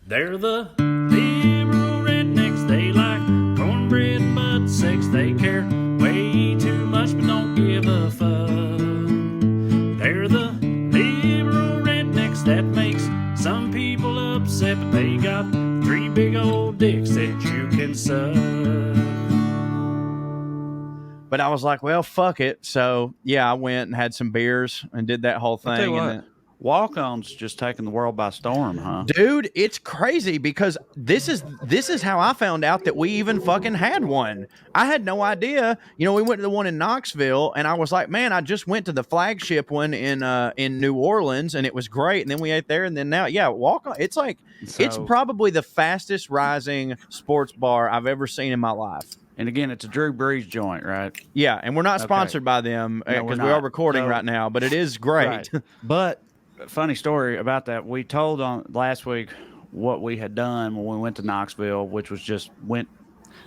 They're the liberal rednecks. They like cornbread and butt sex. They care way too much but don't give a fuck. They're the liberal rednecks that makes some people upset, but they got 3 big old dicks that you can suck. But I was like, well, fuck it. So yeah, I went and had some beers and did that whole I'll tell you thing. what, And then, walk-ons just taking the world by storm, huh? dude, it's crazy because this is how I found out that we even fucking had one. I had no idea. You know, we went to the one in Knoxville, and I was like, man, I just went to the flagship one in New Orleans, and it was great. And then we ate there, and then now, yeah, walk on. It's like it's probably the fastest rising sports bar I've ever seen in my life. And again, it's a Drew Brees joint, right? Yeah, and we're not sponsored by them because we are recording right now, but it is great. Right. But funny story about that. We told on last week what we had done when we went to Knoxville, which was just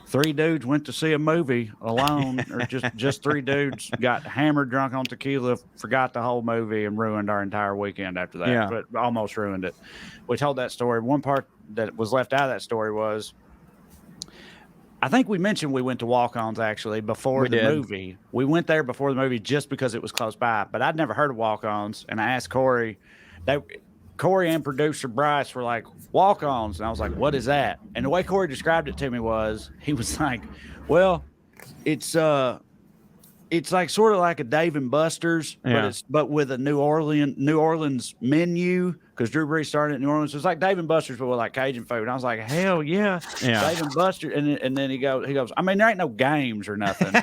3 dudes went to see a movie alone, or just 3 dudes got hammered drunk on tequila, forgot the whole movie, and ruined our entire weekend after that. Yeah. But almost ruined it. We told that story. One part that was left out of that story was, I think we mentioned we went to walk-ons actually before the movie. We went there before the movie just because it was close by, but I'd never heard of walk-ons. And I asked Corey, Corey and producer Bryce were like, walk-ons. And I was like, what is that? And the way Corey described it to me was, he was like, well, it's like sort of like a Dave and Buster's, but with a New Orleans menu, because Drew Brees started in New Orleans. So it's like Dave and Buster's, but with like Cajun food. And I was like, hell yeah. Dave and Buster's. And then he goes, I mean, there ain't no games or nothing.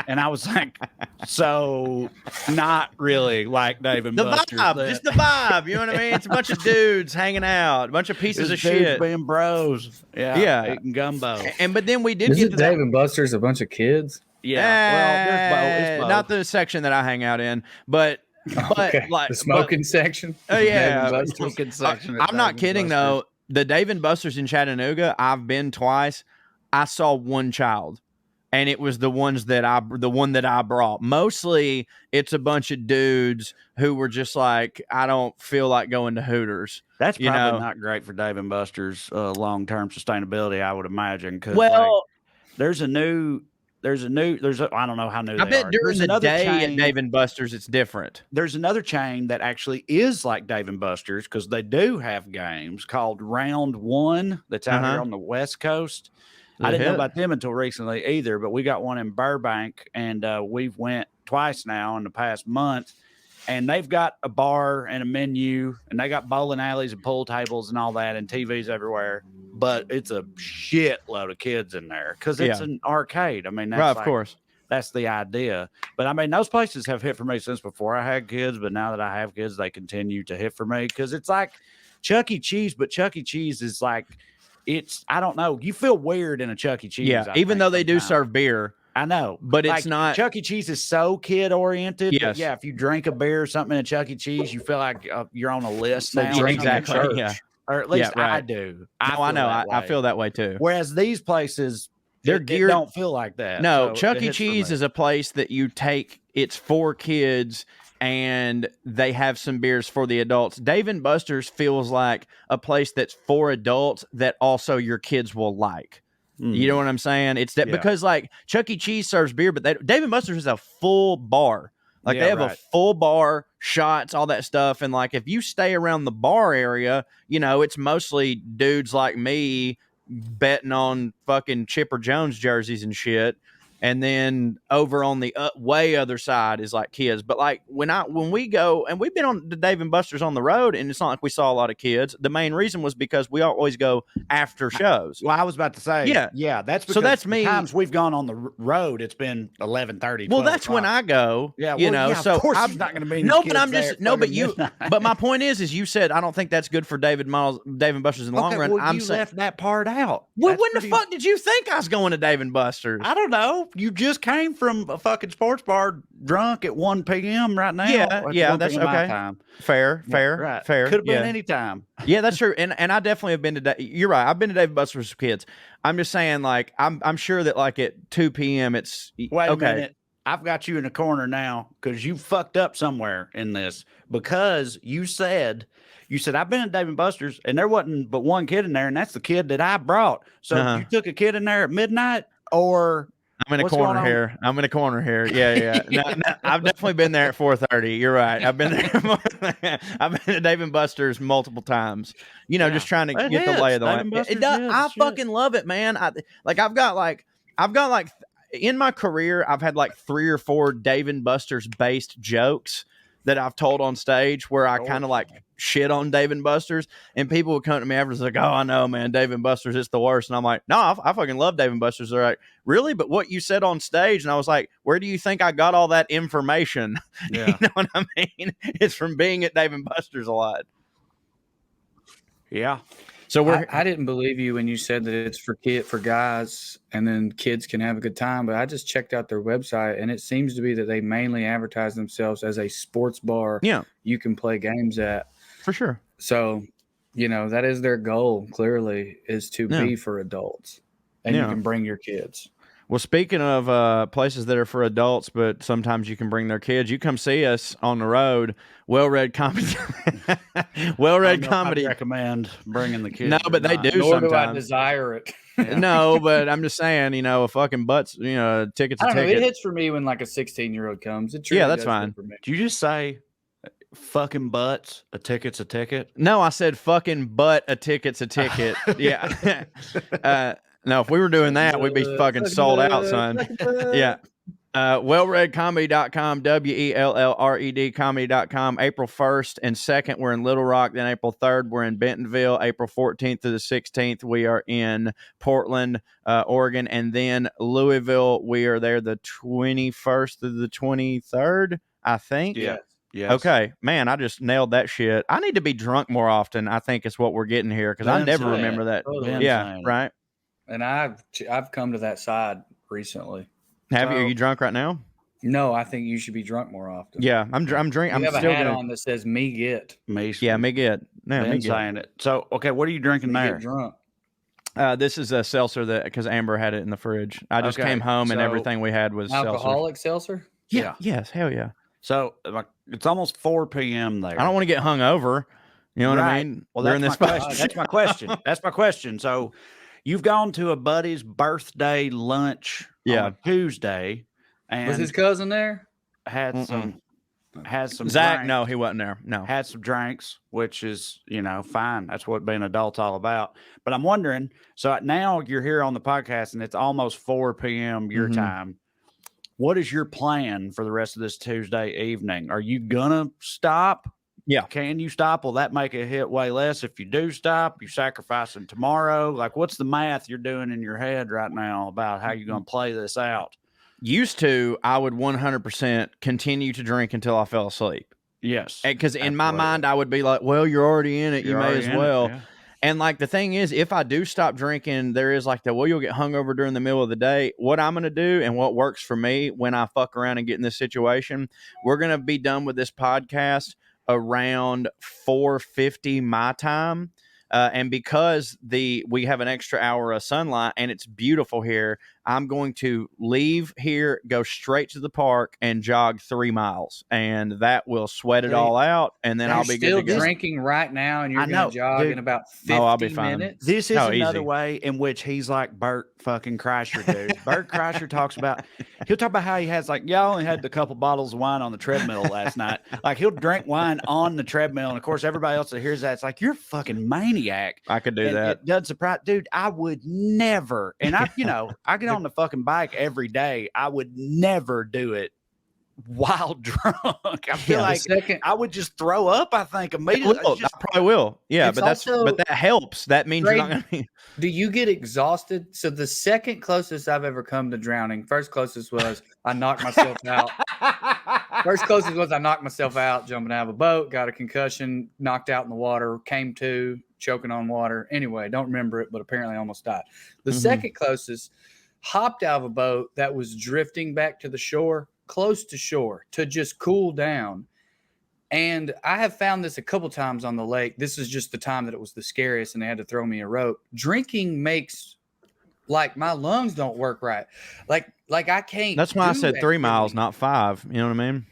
And I was like, so not really like Dave and Buster's. Just the vibe. You know what I mean? It's a bunch of dudes hanging out, a bunch of pieces of shit. Being bros. Yeah. Eating gumbo. But then we did Isn't Dave and Buster's a bunch of kids? Yeah. Well, there's both. Not the section that I hang out in, but like the smoking section. Yeah. Smoking section. I'm not kidding though. The Dave and Buster's in Chattanooga, I've been twice. I saw one child. And it was the one that I brought. Mostly, it's a bunch of dudes who were just like, I don't feel like going to Hooters. That's probably not great for Dave and Buster's long-term sustainability, I would imagine. Because there's a I don't know how new. I bet during the day at Dave and Buster's, it's different. There's another chain that actually is like Dave and Buster's because they do have games called Round One that's out here on the West Coast. I didn't know about them until recently either, but we got one in Burbank, and we've went twice now in the past month, and they've got a bar and a menu, and they got bowling alleys and pool tables and all that, and TVs everywhere, but it's a shitload of kids in there because it's an arcade. I mean, that's of course. That's the idea. But I mean, those places have hit for me since before I had kids, but now that I have kids, they continue to hit for me because it's like Chuck E. Cheese, but Chuck E. Cheese is like, I don't know. You feel weird in a Chuck E. Cheese. Yeah, even though they do serve beer. I know. But like, it's not. Chuck E. Cheese is so kid oriented. Yes. Yeah, if you drink a beer or something in a Chuck E. Cheese, you feel like you're on a list now. Exactly. Yeah. Or at least I do. I know. I feel that way too. Whereas these places, they're geared. They don't feel like that. No, so Chuck E. Cheese is a place that you take. It's for kids. And they have some beers for the adults. Dave and Buster's feels like a place that's for adults that also your kids will like. You know what I'm saying? It's that because like Chuck E. Cheese serves beer, but Dave and Buster's is a full bar. Like they have a full bar, shots, all that stuff. And like if you stay around the bar area, you know, it's mostly dudes like me betting on fucking Chipper Jones jerseys and shit. And then over on the way other side is like kids. But like when we go, and we've been on the Dave and Buster's on the road, and it's not like we saw a lot of kids. The main reason was because we always go after shows. Well, I was about to say, yeah, that's because that's me. The times we've gone on the road, it's been 11:30. Well, that's when I go. Yeah, you know. So of course he's not going to be. No, but I'm just But my point is you said I don't think that's good for Dave and Buster's in the long run. Well, I'm saying left that part out. Well, when the fuck did you think I was going to Dave and Buster's? I don't know. You just came from a fucking sports bar drunk at 1 p.m. right now. Yeah, that's okay. Time. Fair. Could have been any time. Yeah, that's true. And I definitely have been to. You're right. I've been to Dave and Buster's with kids. I'm just saying, like, I'm sure that like at 2 p.m. it's wait a minute. I've got you in the corner now because you fucked up somewhere in this because you said You said, I've been at Dave and Buster's and there wasn't but one kid in there, and that's the kid that I brought. So you took a kid in there at midnight, or I'm in a corner here. I'm in a corner here. Yeah. No, I've definitely been there at 4:30. You're right. I've been there. I've been to Dave and Buster's multiple times. Just trying to get the lay of the land. I fucking love it, man. I've got in my career, I've had like 3 or 4 Dave and Buster's based jokes that I've told on stage where I kind of like shit on Dave and Buster's, and people would come to me afterwards like, "Oh, I know, man, Dave and Buster's is the worst." And I'm like, "No, I fucking love Dave and Buster's." They're like, "Really? But what you said on stage?" And I was like, "Where do you think I got all that information?" Yeah. You know what I mean? It's from being at Dave and Buster's a lot. Yeah. So I didn't believe you when you said that it's for guys, and then kids can have a good time. But I just checked out their website, and it seems to be that they mainly advertise themselves as a sports bar. Yeah, you can play games at, for sure. So, that is their goal. Clearly, is to be for adults, and you can bring your kids. Well, speaking of places that are for adults, but sometimes you can bring their kids, you come see us on the road. WellRED Comedy. WellRED Comedy. I recommend bringing the kids. No, but they do Nor sometimes. do I desire it. No, but I'm just saying, a fucking butts, ticket's a ticket. It hits for me when like a 16-year-old comes. It truly that's fine. for me. Did you just say fucking butts, a ticket's a ticket? No, I said fucking butt, a ticket's a ticket. Yeah. No, if we were doing that, we'd be fucking sold out, son. Yeah. WellREDComedy.com, WELLRED comedy.com. April 1st and 2nd, we're in Little Rock. Then April 3rd, we're in Bentonville. April 14th to the 16th, we are in Portland, Oregon. And then Louisville, we are there the 21st to the 23rd, I think. Yeah. Yes. Okay, man, I just nailed that shit. I need to be drunk more often, I think is what we're getting here, because I never remember that. Totally. Yeah, right. And I've come to that side recently. Have you? Are you drunk right now? No, I think you should be drunk more often. Yeah, I'm drinking. You I'm have still a hat on that says "Me Get." Yeah, me get. No, me saying it. So, okay, what are you drinking there? Get drunk. This is a seltzer because Amber had it in the fridge. I just came home and everything we had was alcoholic seltzer. Yeah. Yes. Hell yeah. So it's almost 4 p.m. there. I don't want to get hungover. You know what I mean? Well, that's my question. That's my question. So you've gone to a buddy's birthday lunch on a Tuesday, and was his cousin there? Had some Zach. drinks. No, he wasn't there. No, had some drinks, which is fine. That's what being an adult's all about. But I'm wondering. So now you're here on the podcast, and it's almost 4 p.m. your time. What is your plan for the rest of this Tuesday evening? Are you gonna stop? Yeah. Can you stop? Will that make it hit way less if you do stop? You sacrificing tomorrow? Like, what's the math you're doing in your head right now about how you're gonna play this out? Used to, I would 100% continue to drink until I fell asleep. Yes. Because in my mind, I would be like, well, you're already in it. You may as well. Yeah. And like the thing is, if I do stop drinking, there is like you'll get hungover during the middle of the day. What I'm going to do and what works for me when I fuck around and get in this situation, we're going to be done with this podcast around 4:50 my time. And because we have an extra hour of sunlight and it's beautiful here, I'm going to leave here, go straight to the park, and jog 3 miles, and that will sweat it all out. And then I'll be good to go. Still drinking right now, and you're going to jog in about 50 minutes. This is another way in which he's like Bert fucking Kreischer, dude. Bert Kreischer he'll talk about how he has y'all only had a couple bottles of wine on the treadmill last night. Like he'll drink wine on the treadmill, and of course everybody else that hears that, it's like, you're a fucking maniac. I could do that. It doesn't surprise, dude. I would never, and I get on the fucking bike every day. I would never do it while drunk. I feel like I would just throw up, I think, immediately. I probably will. Yeah, but that helps. That means you're not going to. Do you get exhausted? So the second closest I've ever come to drowning, first closest was I knocked myself out. First closest was I knocked myself out jumping out of a boat, got a concussion, knocked out in the water, came to, choking on water. Anyway, don't remember it, but apparently I almost died. The second closest, hopped out of a boat that was drifting back to the shore, close to shore, to just cool down. And I have found this a couple times on the lake. This is just the time that it was the scariest and they had to throw me a rope. Drinking makes my lungs don't work right. Like I can't. That's why I said 3 miles, not 5. You know what I mean?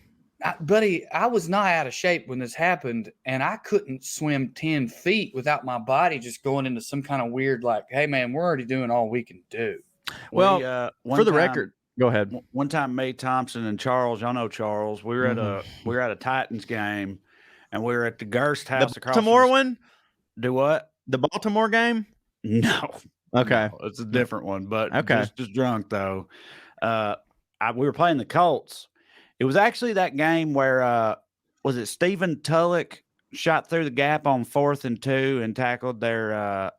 Buddy, I was not out of shape when this happened, and I couldn't swim 10 feet without my body just going into some kind of weird, like, hey, man, we're already doing all we can do. Well, for the record, go ahead. One time, Mae Thompson and Charles, y'all know Charles, we were at a Titans game, and we were at the Gerst house across the Baltimore one. Do what? The Baltimore game? No. Okay, no, it's a different one, but okay, just drunk though. We were playing the Colts. It was actually that game where was it Stephen Tulloch shot through the gap on 4th and 2 and tackled their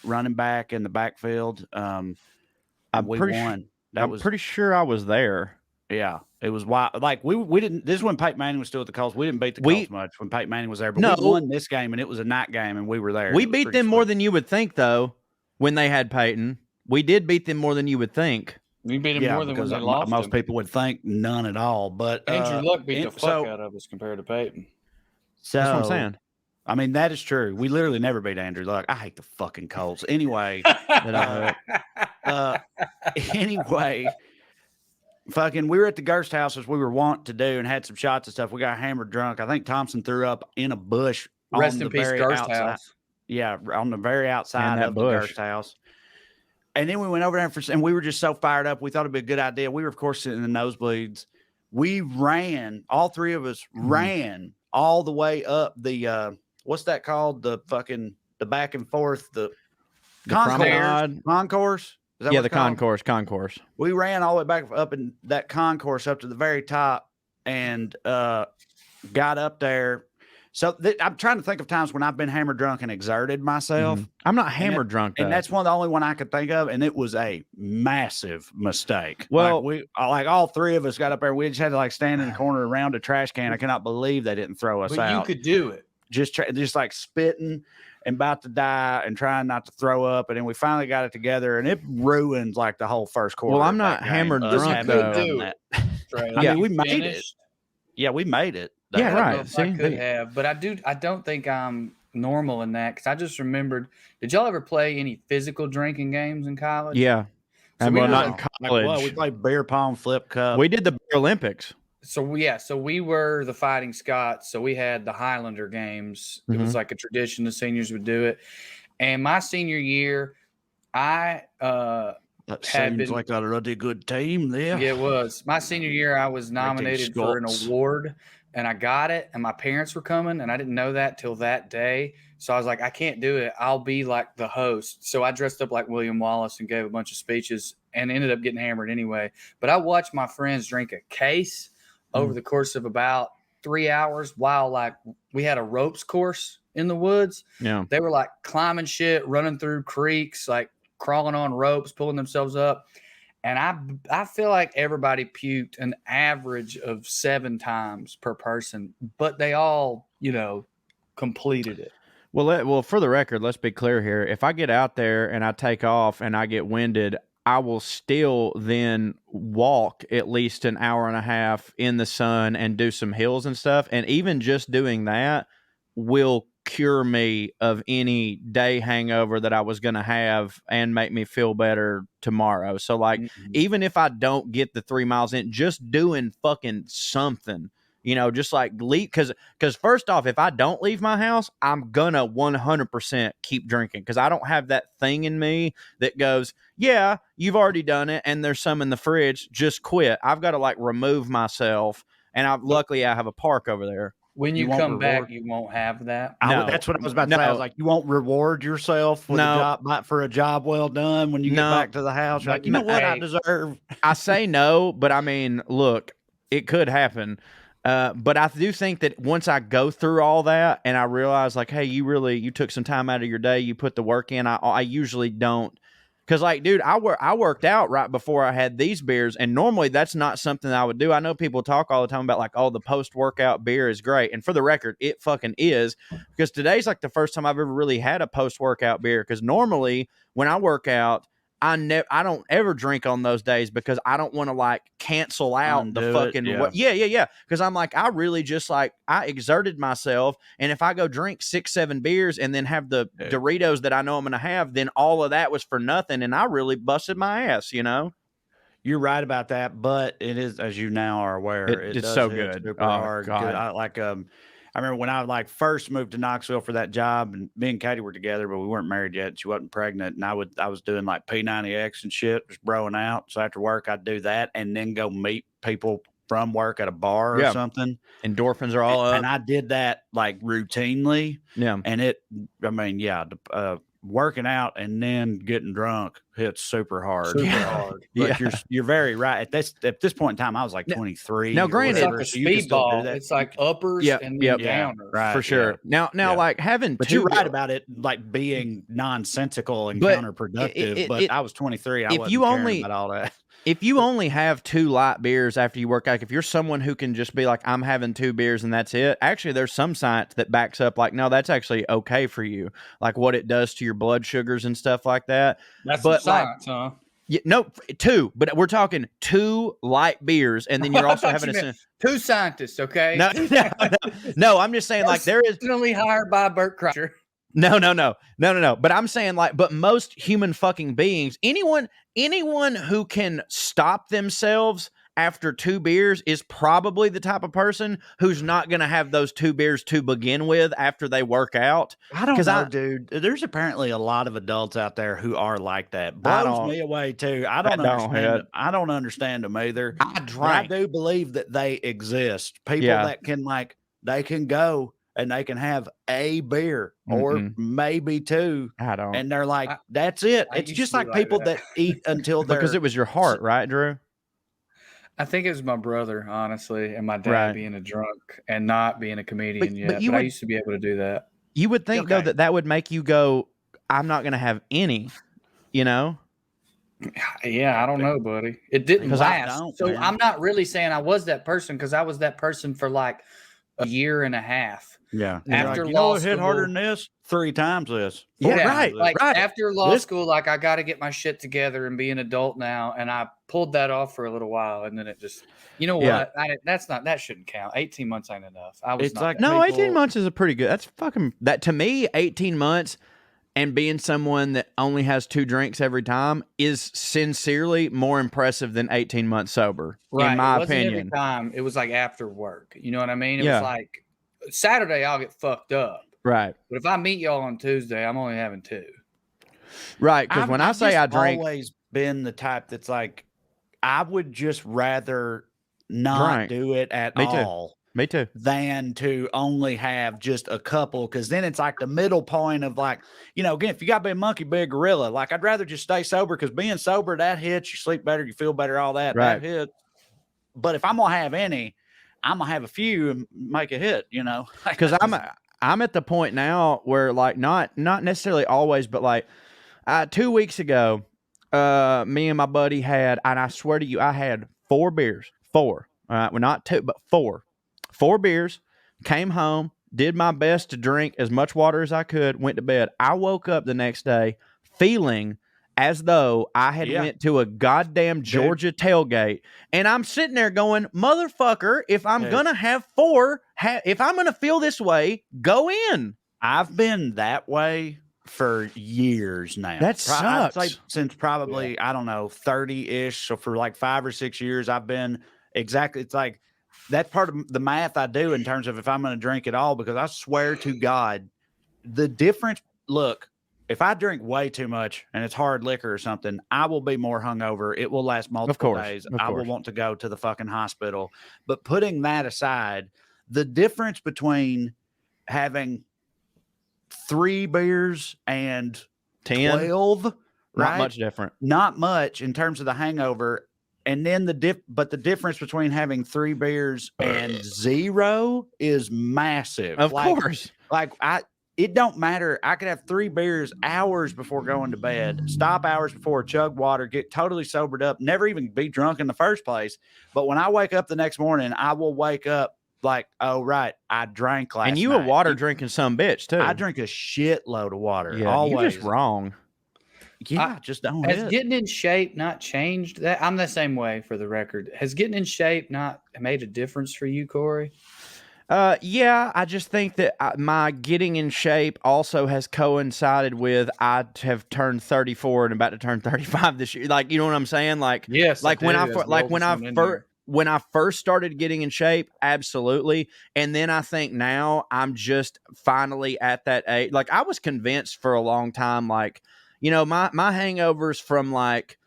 running back in the backfield. We won. I'm pretty sure I was there. Yeah, it was wild. Like we didn't. This is when Peyton Manning was still at the Colts. We didn't beat the Colts much when Peyton Manning was there, but we won this game, and it was a night game, and we were there. We beat them more than you would think, though. When they had Peyton, we did beat them more than you would think. We beat them more than when they lost. Most people would think none at all. But Andrew Luck beat the fuck out of us compared to Peyton. So that's what I'm saying. I mean, that is true. We literally never beat Andrew Luck. I hate the fucking Colts. Anyway, anyway, fucking, we were at the Gerst house as we were wont to do and had some shots and stuff. We got hammered drunk. I think Thompson threw up in a bush. Rest in peace, Gerst house. Yeah, on the very outside of the Gerst house. And then we went over there and we were just so fired up. We thought it'd be a good idea. We were, of course, sitting in the nosebleeds. We ran, all three of us ran all the way up the, what's that called? The back and forth, the concourse. Is that the concourse. We ran all the way back up in that concourse up to the very top and got up there. So I'm trying to think of times when I've been hammered drunk and exerted myself. I'm not hammered drunk, though. And that's the only one I could think of, and it was a massive mistake. Well, we all three of us got up there. We just had to stand in the corner around a trash can. I cannot believe they didn't throw us out. You could do it. Just like spitting and about to die and trying not to throw up, and then we finally got it together, and it ruined like the whole first quarter. Well, I'm not hammered drunk though. I mean, we made it. Yeah, we made it. Yeah, right. See, I could have, but I don't think I'm normal in that because I just remembered. Did y'all ever play any physical drinking games in college? Yeah, so not in college. We played beer pong, flip cup. We did the Beer Olympics. So we were the Fighting Scots. So we had the Highlander games. It was like a tradition. The seniors would do it. And my senior year, that seems like a really good team there. Yeah, it was. My senior year, I was nominated for an award. And I got it, and my parents were coming, and I didn't know that till that day. So I was like, I can't do it. I'll be like the host. So I dressed up like William Wallace and gave a bunch of speeches and ended up getting hammered anyway. But I watched my friends drink a case over the course of about 3 hours while like we had a ropes course in the woods. Yeah. They were like climbing shit, running through creeks, like crawling on ropes, pulling themselves up. And I feel like everybody puked an average of 7 times per person, but they all, completed it. Well, for the record, let's be clear here. If I get out there and I take off and I get winded, I will still then walk at least an hour and a half in the sun and do some hills and stuff. And even just doing that will cure me of any day hangover that I was going to have and make me feel better tomorrow. So like, even if I don't get the 3 miles in, just doing fucking something, just like leave. Cause first off, if I don't leave my house, I'm gonna 100% keep drinking. Cause I don't have that thing in me that goes, yeah, you've already done it. And there's some in the fridge, just quit. I've got to like remove myself. And luckily I have a park over there. When you come back, you won't have that. No. That's what I was about to say. I was like, you won't reward yourself with for a job well done when you get back to the house. You're like, you know what I deserve? I say no, but I mean, look, it could happen. But I do think that once I go through all that and I realize like, hey, you took some time out of your day, you put the work in. I usually don't. Because, like, dude, I worked out right before I had these beers, and normally that's not something I would do. I know people talk all the time about, like, oh, the post-workout beer is great. And for the record, it fucking is. Because today's, like, the first time I've ever really had a post-workout beer. Because normally when I work out, I don't ever drink on those days because I don't want to, like, cancel out the fucking yeah. Because I'm like, I really just, like, I exerted myself, and if I go drink 6-7 beers and then have the Doritos that I know I'm going to have, then all of that was for nothing, and I really busted my ass, You're right about that, but it is, as you now are aware, It's does so hit good. super Oh, hard. 'Cause God. I remember when I like first moved to Knoxville for that job, and me and Katie were together, but we weren't married yet. She wasn't pregnant, and I was doing like P90X and shit, just broing out. So after work, I'd do that, and then go meet people from work at a bar or something. Endorphins are all up. And I did that like routinely. Yeah. And working out and then getting drunk hits super hard. But you're very right. At this point in time, I was like 23. Now, granted, it's like a speedball. It's like uppers and then downers. Right, for sure. Now, like having, but you're right about it, like being nonsensical and counterproductive. But I was 23. I wasn't caring about all that. If you only have 2 light beers after you work out, if you're someone who can just be like, I'm having 2 beers and that's it, actually, there's some science that backs up like, no, that's actually okay for you. Like what it does to your blood sugars and stuff like that. That's some science, huh? Yeah, no, 2, but we're talking 2 light beers, and then you're also having 2 scientists, okay? No, I'm just saying like there is personally hired by Bert Kreischer. No. But I'm saying like, but most human fucking beings, anyone who can stop themselves after 2 beers is probably the type of person who's not going to have those 2 beers to begin with after they work out. I don't know, dude. There's apparently a lot of adults out there who are like that. Blows me away too. I don't understand. I don't understand them either. I do believe that they exist. People that can they can go and they can have a beer or maybe 2. I don't. And they're like, that's it. It's just like people that eat until they're... Because it was your heart, right, Drew? I think it was my brother, honestly, and my dad being a drunk and not being a comedian yet. But I used to be able to do that. You would think, though, that would make you go, I'm not going to have any, you know? Yeah, I don't know, buddy. It didn't last. I'm not really saying I was that person because I was that person for like a year and a half. Yeah. After law school, hit harder than this 3 times this. After law school, like I got to get my shit together and be an adult now. And I pulled that off for a little while. And then it just, you know what? That shouldn't count. 18 months ain't enough. 18 months is a pretty good. That's fucking, that to me, 18 months and being someone that only has 2 drinks every time is sincerely more impressive than 18 months sober, in my opinion. Every time. It was like after work. You know what I mean? It was like, Saturday I'll get fucked up. Right. But if I meet y'all on Tuesday, I'm only having 2. Right. Because when I say I drink, I've always been the type that's like, I would just rather not do it at all. Me too. Than to only have just a couple. Because then it's like the middle point of like, you know, again, if you got to be a monkey, be a gorilla. Like I'd rather just stay sober because being sober, that hits, you sleep better, you feel better, all that. Right. That hits. But if I'm going to have any, I'm gonna have a few and make a hit, you know, because I'm at the point now where like not necessarily always, but like 2 weeks ago, me and my buddy had, and I swear to you, I had 4 beers, 4. All right, well not 2, but 4 beers. Came home, did my best to drink as much water as I could, went to bed. I woke up the next day feeling as though I had went to a goddamn Georgia tailgate, and I'm sitting there going, motherfucker, if I'm going to have 4, if I'm going to feel this way, go in. I've been that way for years now. That sucks. I'd say since probably, I don't know, 30-ish. So for like 5 or 6 years, I've been exactly, it's like, that's part of the math I do in terms of if I'm going to drink at all, because I swear to God, the difference, look, if I drink way too much and it's hard liquor or something, I will be more hungover. It will last multiple days. I will want to go to the fucking hospital. But putting that aside, the difference between having 3 beers and 10, 12, not much different. Not much in terms of the hangover. And then the difference between having 3 beers and 0 is massive. Of course. It don't matter. I could have 3 beers hours before going to bed, stop hours before, chug water, get totally sobered up, never even be drunk in the first place. But when I wake up the next morning, I will wake up like, oh, right, I drank last night. And you a water drinking some bitch, too. I drink a shitload of water. Yeah, always. You're just wrong. Yeah, just don't Has getting in shape not changed that? I'm the same way, for the record. Has getting in shape not made a difference for you, Corey? Yeah, I just think that my getting in shape also has coincided with I have turned 34 and about to turn 35 this year. Like, you know what I'm saying? Yes, I Like when do, I as the oldest one in here. when I first started getting in shape, absolutely. And then I think now I'm just finally at that age. Like I was convinced for a long time, like, you know, my hangovers from like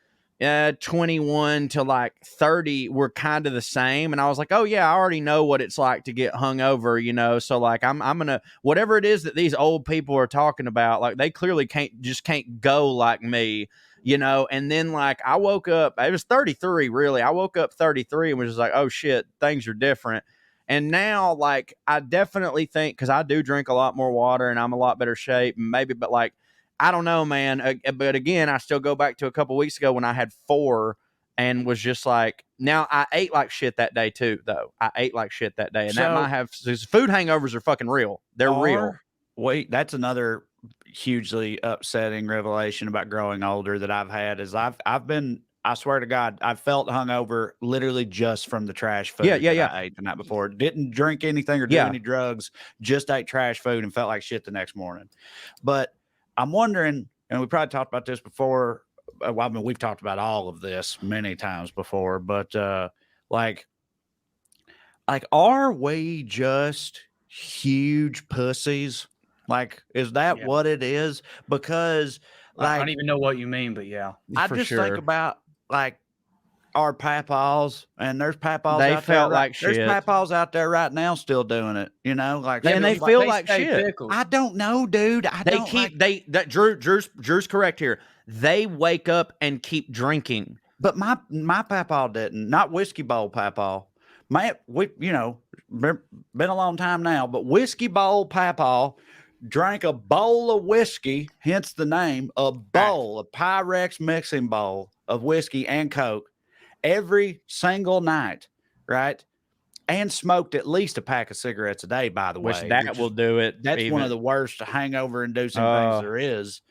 21 to like 30 were kind of the same. And I was like, oh yeah, I already know what it's like to get hungover, you know? So like, I'm going to, whatever it is that these old people are talking about, like they clearly can't go like me, you know? And then like, I woke up, it was 33 really. I woke up 33 and was just like, oh shit, things are different. And now, like, I definitely think, because I do drink a lot more water and I'm a lot better shape, maybe, but like, I don't know, man. But again, I still go back to a couple weeks ago when I had 4 and was just like, now I ate like shit that day too, though. I ate like shit that day. And that might have, food hangovers are fucking real. They're real. Wait, that's another hugely upsetting revelation about growing older that I've had is I've been, I swear to God, I felt hungover literally just from the trash food that I ate the night before. Didn't drink anything or do any drugs, just ate trash food and felt like shit the next morning. But I'm wondering, and we probably talked about this before. Well, I mean, we've talked about all of this many times before, but like, are we just huge pussies? Like, is that what it is? Because like, I don't even know what you mean, but yeah, I just think about like our papaws, and there's papaws they out felt there. Like shit. There's papaws out there right now still doing it. You know, like, and they feel like shit. Pickled. I don't know, dude. Drew's correct here. They wake up and keep drinking. But my papaw didn't. Not whiskey bowl papaw. We, you know, been a long time now, but whiskey bowl papaw drank a bowl of whiskey, hence the name, a Pyrex mixing bowl of whiskey and Coke every single night, right? And smoked at least a pack of cigarettes a day, by the way. Which that will do it. That's one of the worst hangover-inducing things there is.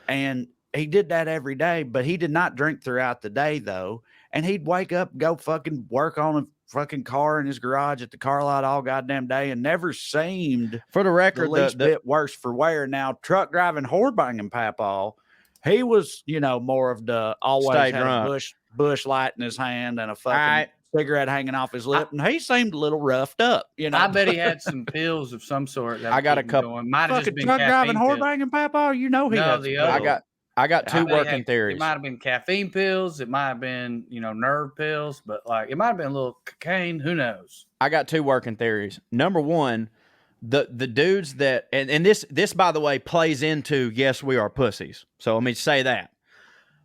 And he did that every day, but he did not drink throughout the day, though. And he'd wake up, go fucking work on a fucking car in his garage at the car lot all goddamn day, and never seemed, for the record, the least bit worse for wear. Now, truck driving, whore banging papaw, he was, you know, more of the always had a bush light in his hand and a fucking cigarette hanging off his lip, and he seemed a little roughed up. You know, I bet he had some pills of some sort. That I got a couple. Might have just been truck driving, whore banging papaw. You know, he had the other. I got 2 working theories. It might have been caffeine pills. It might have been, you know, nerve pills, but like it might have been a little cocaine. Who knows? I got 2 working theories. Number one, the dudes that and this by the way plays into yes, we are pussies. So let me say that.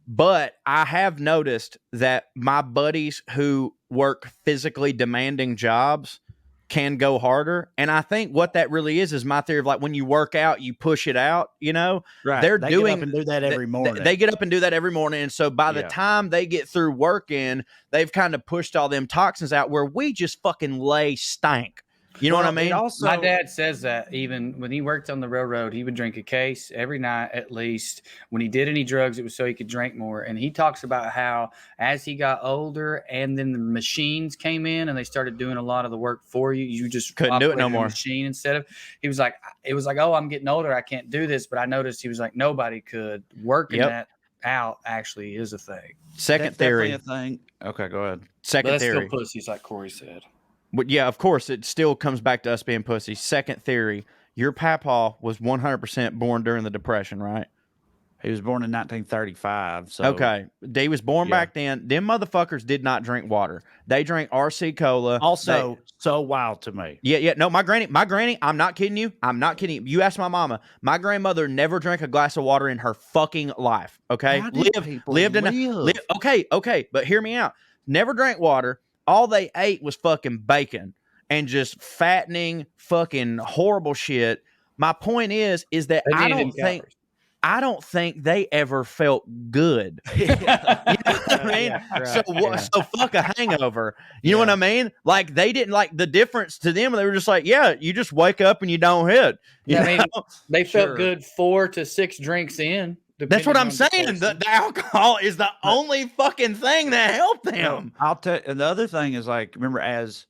But I have noticed that my buddies who work physically demanding jobs can go harder. And I think what that really is my theory of like when you work out, you push it out, you know, right. They get up and do that every morning. They get up and do that every morning. And so by the time they get through working, they've kind of pushed all them toxins out where we just fucking lay stank. You know what I mean? Also, my dad says that even when he worked on the railroad, he would drink a case every night at least. When he did any drugs, it was so he could drink more. And he talks about how as he got older and then the machines came in and they started doing a lot of the work for you, you just couldn't do it no more. Machine instead of, it was like, oh, I'm getting older, I can't do this. But I noticed he was like, nobody could. Working that out actually is a thing. Second theory. A thing. Okay, go ahead. Second theory. Still pussies, like Corey said. But yeah, of course, it still comes back to us being pussies. Second theory, your papaw was 100% born during the Depression, right? He was born in 1935. So okay, he was born back then. Them motherfuckers did not drink water. They drank RC Cola. Also, so wild to me. Yeah. No, my granny. I'm not kidding you. You ask my mama. My grandmother never drank a glass of water in her fucking life. Okay, Okay, but hear me out. Never drank water. All they ate was fucking bacon and just fattening, fucking horrible shit. My point is that I don't think they ever felt good. You know what I mean? So fuck a hangover. You know what I mean? Like they didn't like the difference to them. They were just like, yeah, you just wake up and you don't hit. I mean, they felt good 4 to 6 drinks in. That's what I'm saying. The alcohol is the only fucking thing that helped them. I'll tell you. And the other thing is like, remember as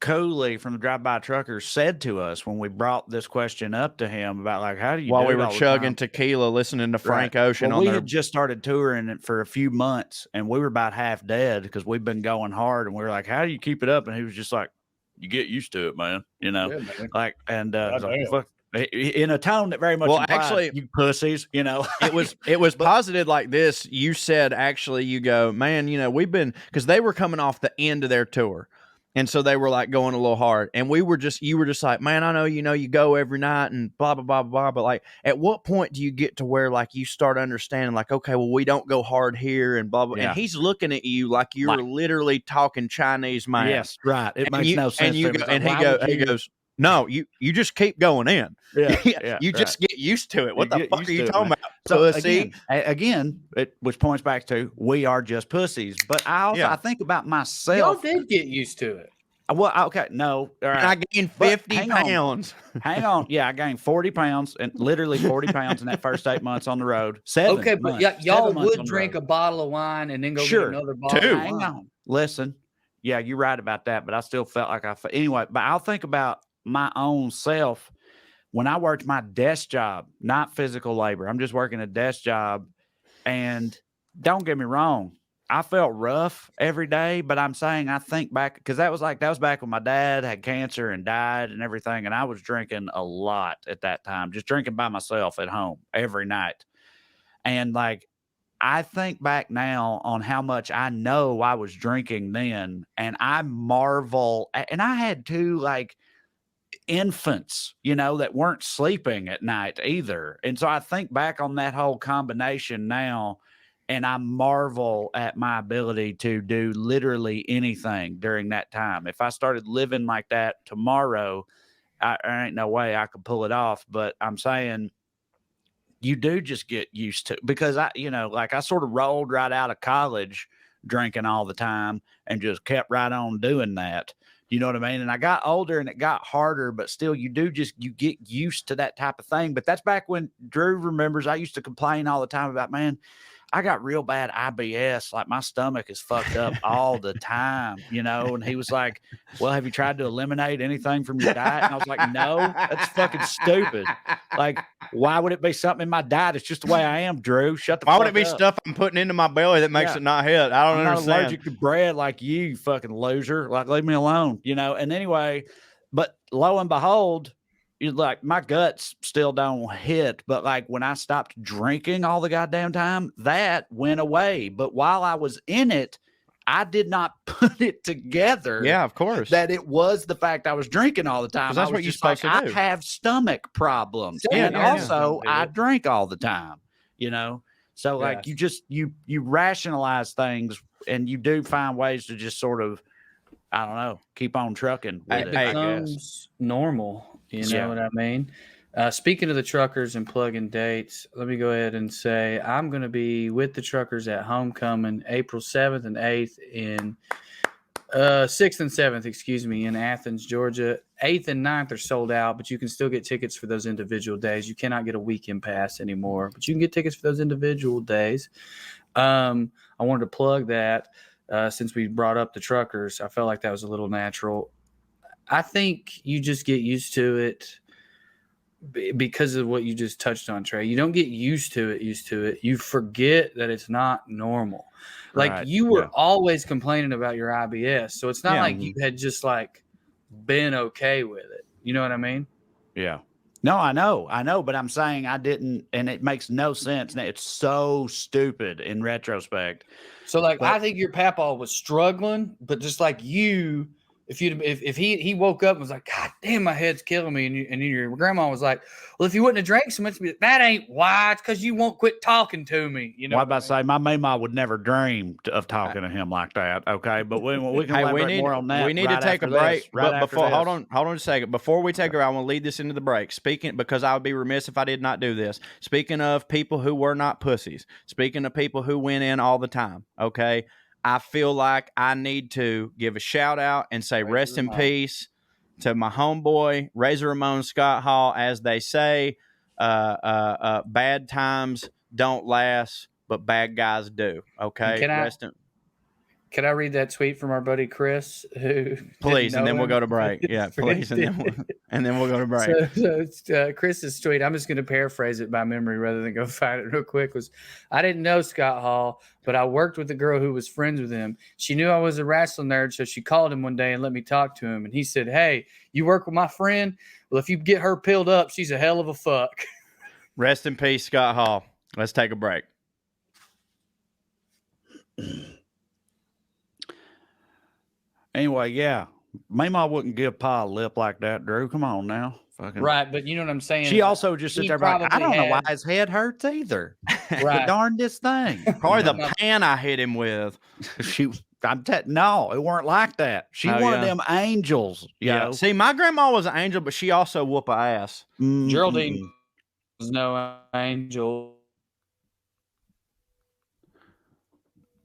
Cooley from the Drive-By Truckers said to us when we brought this question up to him about like, how do you while do we it were all the chugging time? tequila, listening to Frank Ocean Well, on we their. had just started touring it for a few months, and we were about half dead because we've been going hard, and we were like, how do you keep it up? And he was just like, you get used to it, man. You know, Yeah, man. like, and God like, damn. fuck, in a tone that very much Well, implied, actually, you pussies, you know. it was posited like this. You said, actually, you go, man, you know, we've been, because they were coming off the end of their tour. And so they were like going a little hard. And you were just like, man, I know, you know, you go every night and blah, blah, blah, blah. But like, at what point do you get to where like you start understanding like, okay, well, we don't go hard here and blah, blah. Yeah. And he's looking at you like you're Like, literally talking Chinese man. yes, right. It And makes no sense. And you to go, him. and Like, he goes, no, you just keep going in. Yeah, You just get used to it. What the fuck are you talking about? So Pussy. again, which points back to we are just pussies. But I also I think about myself. Y'all did get used to it. Well, okay, no, all right. I gained 50 pounds. Hang on, yeah, I gained 40 pounds and literally 40 pounds in that first 8 months on the road. 7 Okay, but months, y'all 7 months would on the drink road. a bottle of wine and then go Sure. get another bottle. Two. Of Hang wine. on, listen. Yeah, you're right about that, but I still felt like anyway. But I'll think about my own self when I worked my desk job, not physical labor. I'm just working a desk job, and don't get me wrong, I felt rough every day, but I'm saying I think back because that was back when my dad had cancer and died and everything, and I was drinking a lot at that time, just drinking by myself at home every night. And like I think back now on how much I know I was drinking then, and I marvel. And I had 2 like infants, you know, that weren't sleeping at night either. And so I think back on that whole combination now, and I marvel at my ability to do literally anything during that time. If I started living like that tomorrow, there ain't no way I could pull it off. But I'm saying you do just get used to, because I sort of rolled right out of college drinking all the time and just kept right on doing that. You know what I mean? And I got older and it got harder, but still you get used to that type of thing. But that's back when Drew remembers I used to complain all the time about, man, I got real bad IBS. Like my stomach is fucked up all the time, you know? And he was like, well, have you tried to eliminate anything from your diet? And I was like, no, that's fucking stupid. Like, why would it be something in my diet? It's just the way I am, Drew. Shut the fuck up. Why would it be stuff I'm putting into my belly that makes it not hit? I don't I'm understand. not allergic to bread like you fucking loser. Like, leave me alone, you know? And anyway, but lo and behold, like my guts still don't hit, but like when I stopped drinking all the goddamn time, that went away. But while I was in it, I did not put it together. Yeah, of course. That it was the fact I was drinking all the time. That's what you're supposed to do. I have stomach problems, Yeah, and yeah, also yeah. I drink all the time. You know, so like you rationalize things, and you do find ways to just sort of, I don't know, keep on trucking with it. It becomes normal. You know what I mean? Speaking of the truckers and plugging dates, let me go ahead and say I'm going to be with the truckers at Homecoming April 7th and 8th in 6th and 7th, excuse me, in Athens, Georgia. 8th and 9th are sold out, but you can still get tickets for those individual days. You cannot get a weekend pass anymore, but you can get tickets for those individual days. I wanted to plug that since we brought up the truckers. I felt like that was a little natural. I think you just get used to it because of what you just touched on, Trey. You don't get used to it. You forget that it's not normal. Like you were always complaining about your IBS. So it's not like you had just like been okay with it. You know what I mean? Yeah. No, I know, but I'm saying I didn't, and it makes no sense. It's so stupid in retrospect. So like, I think your papaw was struggling, but just like you, if he woke up and was like, God damn, my head's killing me, and your grandma was like, well, if you wouldn't have drank so much, that ain't why. It's because you won't quit talking to me. You know, what I about to say, my mama would never dream of talking to him like that. Okay, but we can elaborate more on that. We need to take a break. But before, hold on a second. Before we take a break, I want to lead this into the break. Speaking, because I would be remiss if I did not do this. Speaking of people who were not pussies. Speaking of people who went in all the time. Okay. I feel like I need to give a shout out and say rest in peace to my homeboy, Razor Ramon Scott Hall. As they say, bad times don't last, but bad guys do. Okay. Can I read that tweet from our buddy Chris? Who Please, and then we'll go to break. Yeah, please, and then we'll go to break. So it's, Chris's tweet, I'm just going to paraphrase it by memory rather than go find it real quick, was, I didn't know Scott Hall, but I worked with a girl who was friends with him. She knew I was a wrestling nerd, so she called him one day and let me talk to him. And he said, hey, you work with my friend? Well, if you get her pilled up, she's a hell of a fuck. Rest in peace, Scott Hall. Let's take a break. Anyway, yeah. Mama wouldn't give Pa a lip like that, Drew. Come on now. Fucking. Right, but you know what I'm saying? She also just sits there like, I don't know why his head hurts either. Right. The darndest thing. Probably the pan I hit him with. No, it weren't like that. She wanted them angels. Yeah. See, my grandma was an angel, but she also whoop a ass. Geraldine was no angel.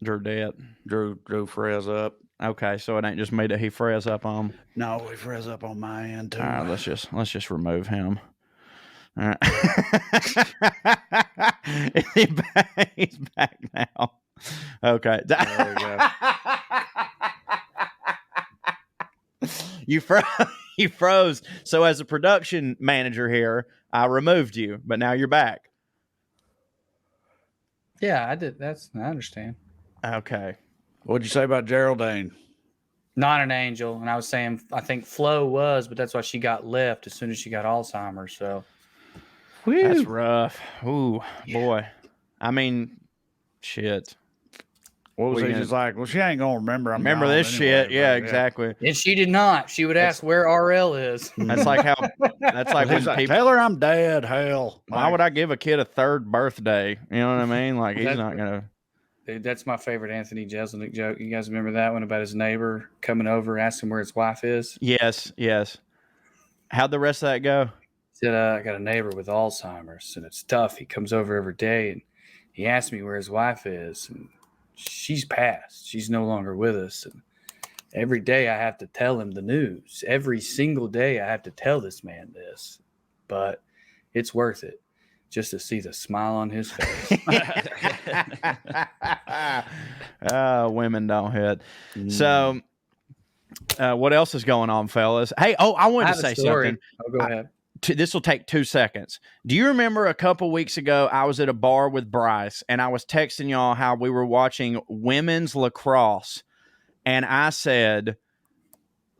Drew dead. Drew frizz up. Okay, so it ain't just me that he frizz up on. No, he frizz up on my end too. All right, let's just remove him. All right. He's back now. Okay. There we go. You froze. So as a production manager here, I removed you, but now you're back. Yeah, I did. I understand. Okay. What'd you say about Geraldine? Not an angel. And I was saying, I think Flo was, but that's why she got left as soon as she got Alzheimer's. So that's rough. Ooh, boy. I mean, shit. What was he just like? Well, she ain't gonna remember. Remember this shit? Yeah, exactly. And she did not. She would ask where RL is. That's like how. That's like when people tell her I'm dead. Hell, why would I give a kid a third birthday? You know what I mean? Like he's not gonna. Dude, that's my favorite Anthony Jeselnik joke. You guys remember that one about his neighbor coming over, asking where his wife is? Yes. How'd the rest of that go? He said, I got a neighbor with Alzheimer's, and it's tough. He comes over every day, and he asked me where his wife is, and she's passed. She's no longer with us. And every day I have to tell him the news. Every single day I have to tell this man this. But it's worth it just to see the smile on his face. Women don't hit. So what else is going on, fellas? Hey, I wanted to say something. Oh, go ahead. This will take 2 seconds. Do you remember a couple weeks ago, I was at a bar with Bryce and I was texting y'all how we were watching women's lacrosse. And I said,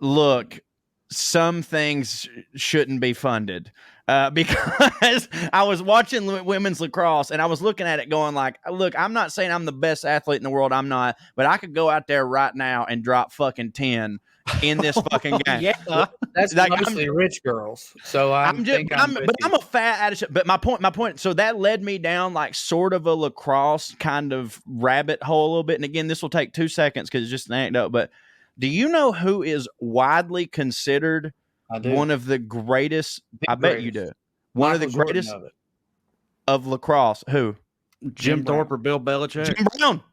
look, some things shouldn't be funded because I was watching women's lacrosse and I was looking at it going like, look, I'm not saying I'm the best athlete in the world. I'm not, but I could go out there right now and drop fucking 10 in this fucking game. Yeah, that's like, mostly rich girls. So I'm a fat attitude. But my point. So that led me down like sort of a lacrosse kind of rabbit hole a little bit. And again, this will take 2 seconds because it's just an anecdote. But do you know who is widely considered one of the greatest? I bet you do. One of the greatest of lacrosse. Who? Jim Thorpe or Bill Belichick?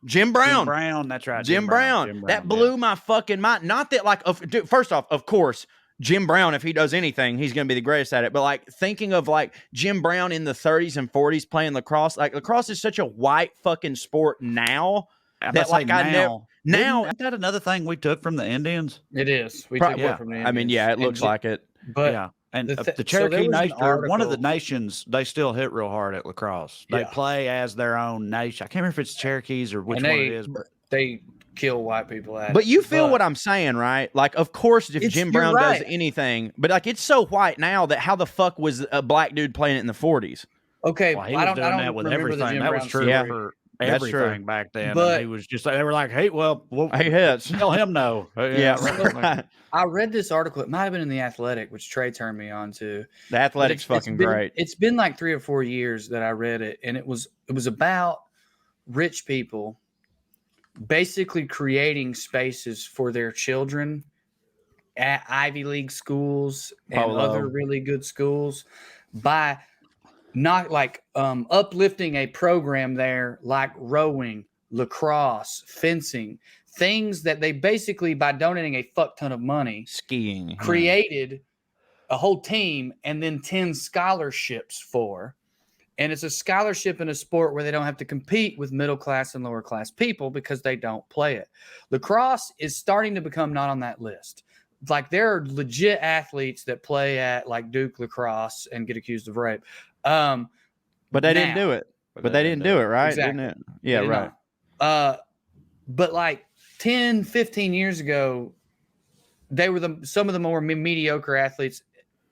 Jim Brown. That's right. Jim Brown. That blew my fucking mind. Not that like, dude, first off, of course, Jim Brown, if he does anything, he's going to be the greatest at it. But like thinking of like Jim Brown in the 30s and 40s playing lacrosse, like lacrosse is such a white fucking sport now. That like now isn't that another thing we took from the Indians? It is. We took it from the Indians. I mean, yeah, it looks like it. But yeah. And the Cherokee Nation, one of the nations, they still hit real hard at lacrosse. They play as their own nation. I can't remember if it's Cherokees or which one it is. But they kill white people at But you feel what I'm saying, right? Like, of course, if Jim Brown does anything, but like it's so white now that how the fuck was a black dude playing it in the 40s? Okay, well, he was doing that with everything. That was true for everything back then. But he was just, they were like, hey, he hits. Tell him no. Right. I read this article. It might have been in The Athletic, which Trey turned me on to. The Athletic's fucking great. It's been like 3 or 4 years that I read it, and it was about rich people basically creating spaces for their children at Ivy League schools and other really good schools by not like uplifting a program there like rowing, lacrosse, fencing, things that they basically, by donating a fuck ton of money, skiing, created a whole team and then 10 scholarships for. And it's a scholarship in a sport where they don't have to compete with middle class and lower class people because they don't play it. Lacrosse is starting to become not on that list. Like there are legit athletes that play at like Duke lacrosse and get accused of rape. But they didn't do it. But they didn't do it, right? Exactly. Didn't it? Yeah, right. But like 10, 15 years ago, they were some of the more mediocre athletes.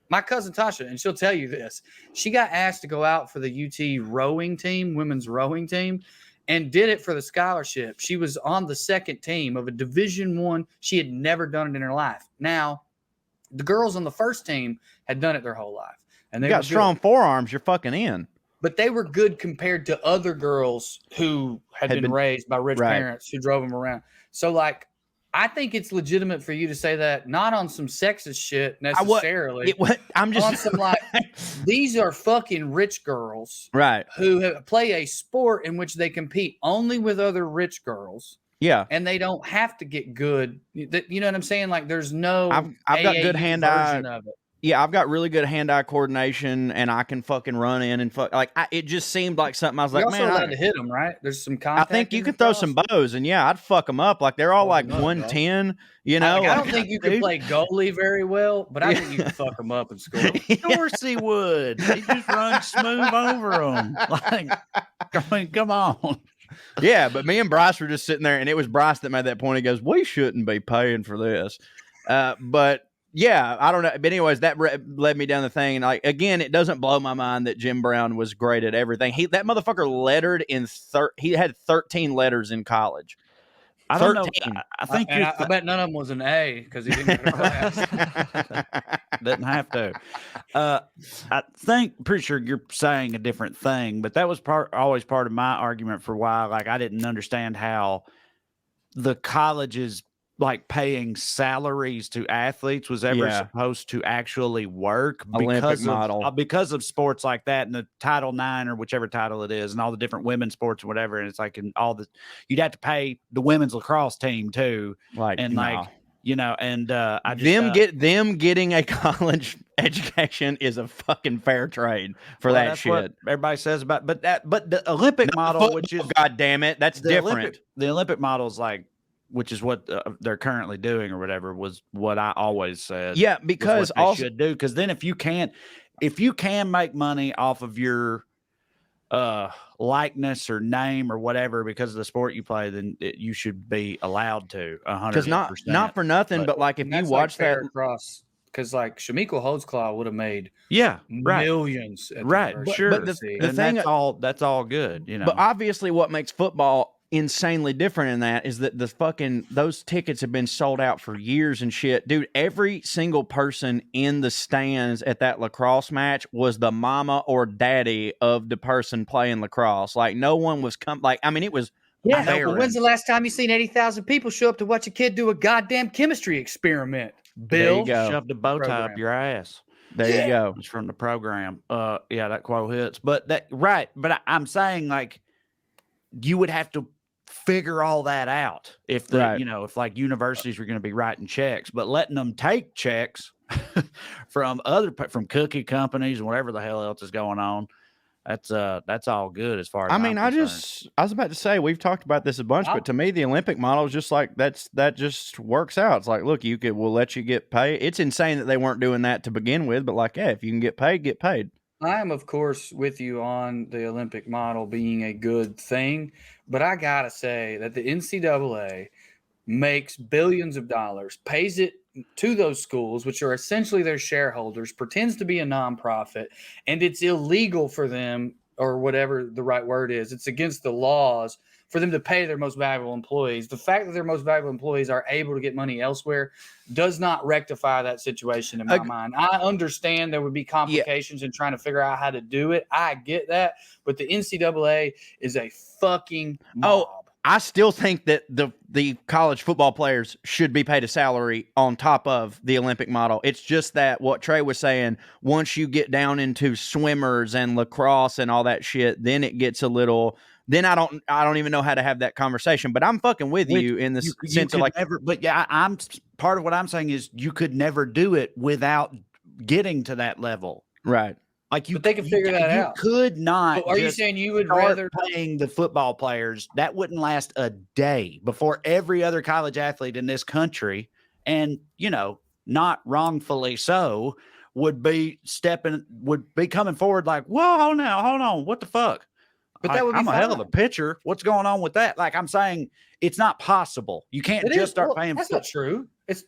My cousin Tasha, and she'll tell you this, she got asked to go out for the UT rowing team, women's rowing team, and did it for the scholarship. She was on the second team of a Division I. She had never done it in her life. Now, the girls on the first team had done it their whole life. And they got strong forearms, you're fucking in. But they were good compared to other girls who had been raised by rich parents who drove them around. So, like, I think it's legitimate for you to say that, not on some sexist shit necessarily. I'm just on some like, these are fucking rich girls, right? Who play a sport in which they compete only with other rich girls. Yeah, and they don't have to get good. You know what I'm saying? Like, there's no. I've got good hand-eye version of it. Yeah, I've got really good hand-eye coordination, and I can fucking run in and fuck. Like, it just seemed like something I was like, You're man, also allowed to hit them, right? There's some contact. I think you can throw some bows, and yeah, I'd fuck them up. Like they're all like 110. You know, I don't think you could play goalie very very but I think you can fuck them up and score. Of course he would. He just runs smooth over them. Like, I mean, come on. Yeah, but me and Bryce were just sitting there, and it was Bryce that made that point. He goes, "We shouldn't be paying for this," but. Yeah, I don't know. But anyways, that led me down the thing. And like, again, it doesn't blow my mind that Jim Brown was great at everything. That motherfucker lettered in he had 13 letters in college. I don't know. I think I bet none of them was an A because he didn't go to class. Didn't have to. I think, pretty sure you're saying a different thing, but that was always part of my argument for why, like, I didn't understand how the colleges like paying salaries to athletes was ever supposed to actually work because of sports like that and the Title IX or whichever title it is and all the different women's sports and whatever. And it's like, and all the, you'd have to pay the women's lacrosse team too. Like, and like, you know, and I just, them getting a college education is a fucking fair trade for that shit. What everybody says about, but the Olympic model, which is, God damn it, that's different. The Olympic model is like, which is what they're currently doing or whatever, was what I always said. Yeah, because also should do, because then if you can make money off of your likeness or name or whatever because of the sport you play, then you should be allowed to 100%. Because not for nothing, but like if you watch that across. Because like Shamiko Holtzclaw would have made millions, right? Sure, but the thing, that's all good, you know. But obviously, what makes football insanely different in that is that those tickets have been sold out for years and shit, dude. Every single person in the stands at that lacrosse match was the mama or daddy of the person playing lacrosse. Like no one was it was. Yeah, but when's the last time you seen 80,000 people show up to watch a kid do a goddamn chemistry experiment? Bill, shoved a bow tie up your ass. There you go. It's from the program. Yeah, that quote hits. But But I'm saying, you would have to figure all that out if if like universities were going to be writing checks, but letting them take checks from cookie companies and whatever the hell else is going on. That's all good as far as I was about to say, we've talked about this a bunch, but to me, the Olympic model is just like that just works out. It's like, look, we'll let you get paid. It's insane that they weren't doing that to begin with, but like, yeah, if you can get paid, get paid. I am, of course, with you on the Olympic model being a good thing, but I gotta say that the NCAA makes billions of dollars, pays it to those schools, which are essentially their shareholders, pretends to be a nonprofit, and it's illegal for them, or whatever the right word is. It's against the laws for them to pay their most valuable employees. The fact that their most valuable employees are able to get money elsewhere does not rectify that situation in my mind. I understand there would be complications in trying to figure out how to do it. I get that. But the NCAA is a fucking mob. I still think that the college football players should be paid a salary on top of the Olympic model. It's just that what Trey was saying, once you get down into swimmers and lacrosse and all that shit, then it gets a little... Then I don't even know how to have that conversation, but I'm fucking with you in the sense of like, I'm part of what I'm saying is you could never do it without getting to that level. Right. Like but they can figure that out. You could not. So are you saying you would start rather paying the football players? That wouldn't last a day before every other college athlete in this country, and not wrongfully so, would be coming forward like, whoa, hold on, what the fuck? But that would be I'm a hell of a fine. pitcher. What's going on with that? Like I'm saying, it's not possible. You can't start paying. That's not true. It's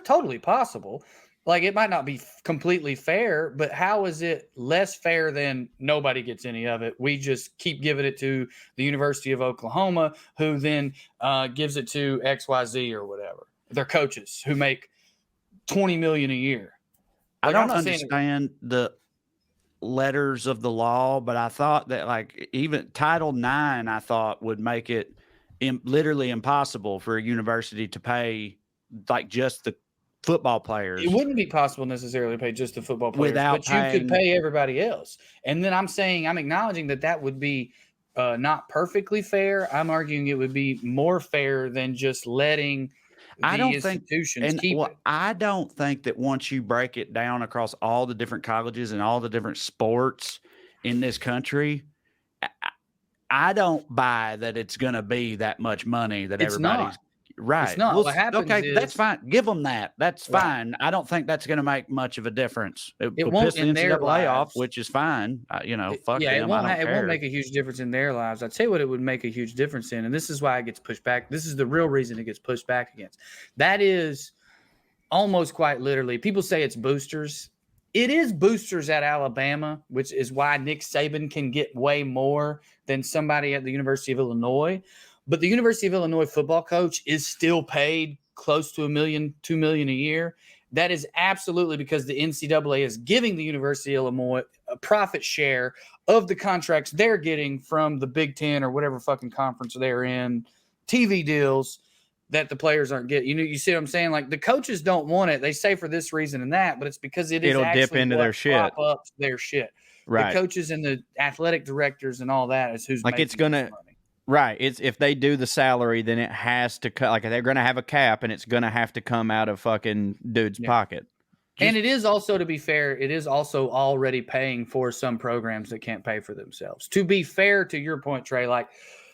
totally possible. Like it might not be completely fair, but how is it less fair than nobody gets any of it? We just keep giving it to the University of Oklahoma, who then gives it to XYZ or whatever. Their coaches who make $20 million a year. Like, I don't understand the letters of the law, but I thought that like even Title IX, I thought would make it literally impossible for a university to pay like just the football players. It wouldn't be possible necessarily to pay just the football players, but you could pay everybody else. And then I'm acknowledging that would be not perfectly fair. I'm arguing it would be more fair than just letting institutions keep it. I don't think that once you break it down across all the different colleges and all the different sports in this country, I don't buy that it's going to be that much money that everybody's right. It's not. What happens is, that's fine. Give them that. That's fine. I don't think that's going to make much of a difference. It won't piss the in their NCAA lives off, which is fine. Fuck them. It won't make a huge difference in their lives. I'd say what it would make a huge difference in, and this is why it gets pushed back. This is the real reason it gets pushed back against. That is almost quite literally. People say it's boosters. It is boosters at Alabama, which is why Nick Saban can get way more than somebody at the University of Illinois. But the University of Illinois football coach is still paid close to $1 million, $2 million a year. That is absolutely because the NCAA is giving the University of Illinois a profit share of the contracts they're getting from the Big Ten or whatever fucking conference they're in, TV deals that the players aren't getting. You see what I'm saying? Like the coaches don't want it. They say for this reason and that, but it's because it'll dip into their shit. Up their shit. Right. The coaches and the athletic directors and all that is who's like it's gonna. Money. Right. It's if they do the salary, then it has to cut. Like they're going to have a cap, and it's going to have to come out of fucking dude's pocket. And it is also, to be fair, it is also already paying for some programs that can't pay for themselves. To be fair to your point, Trey, like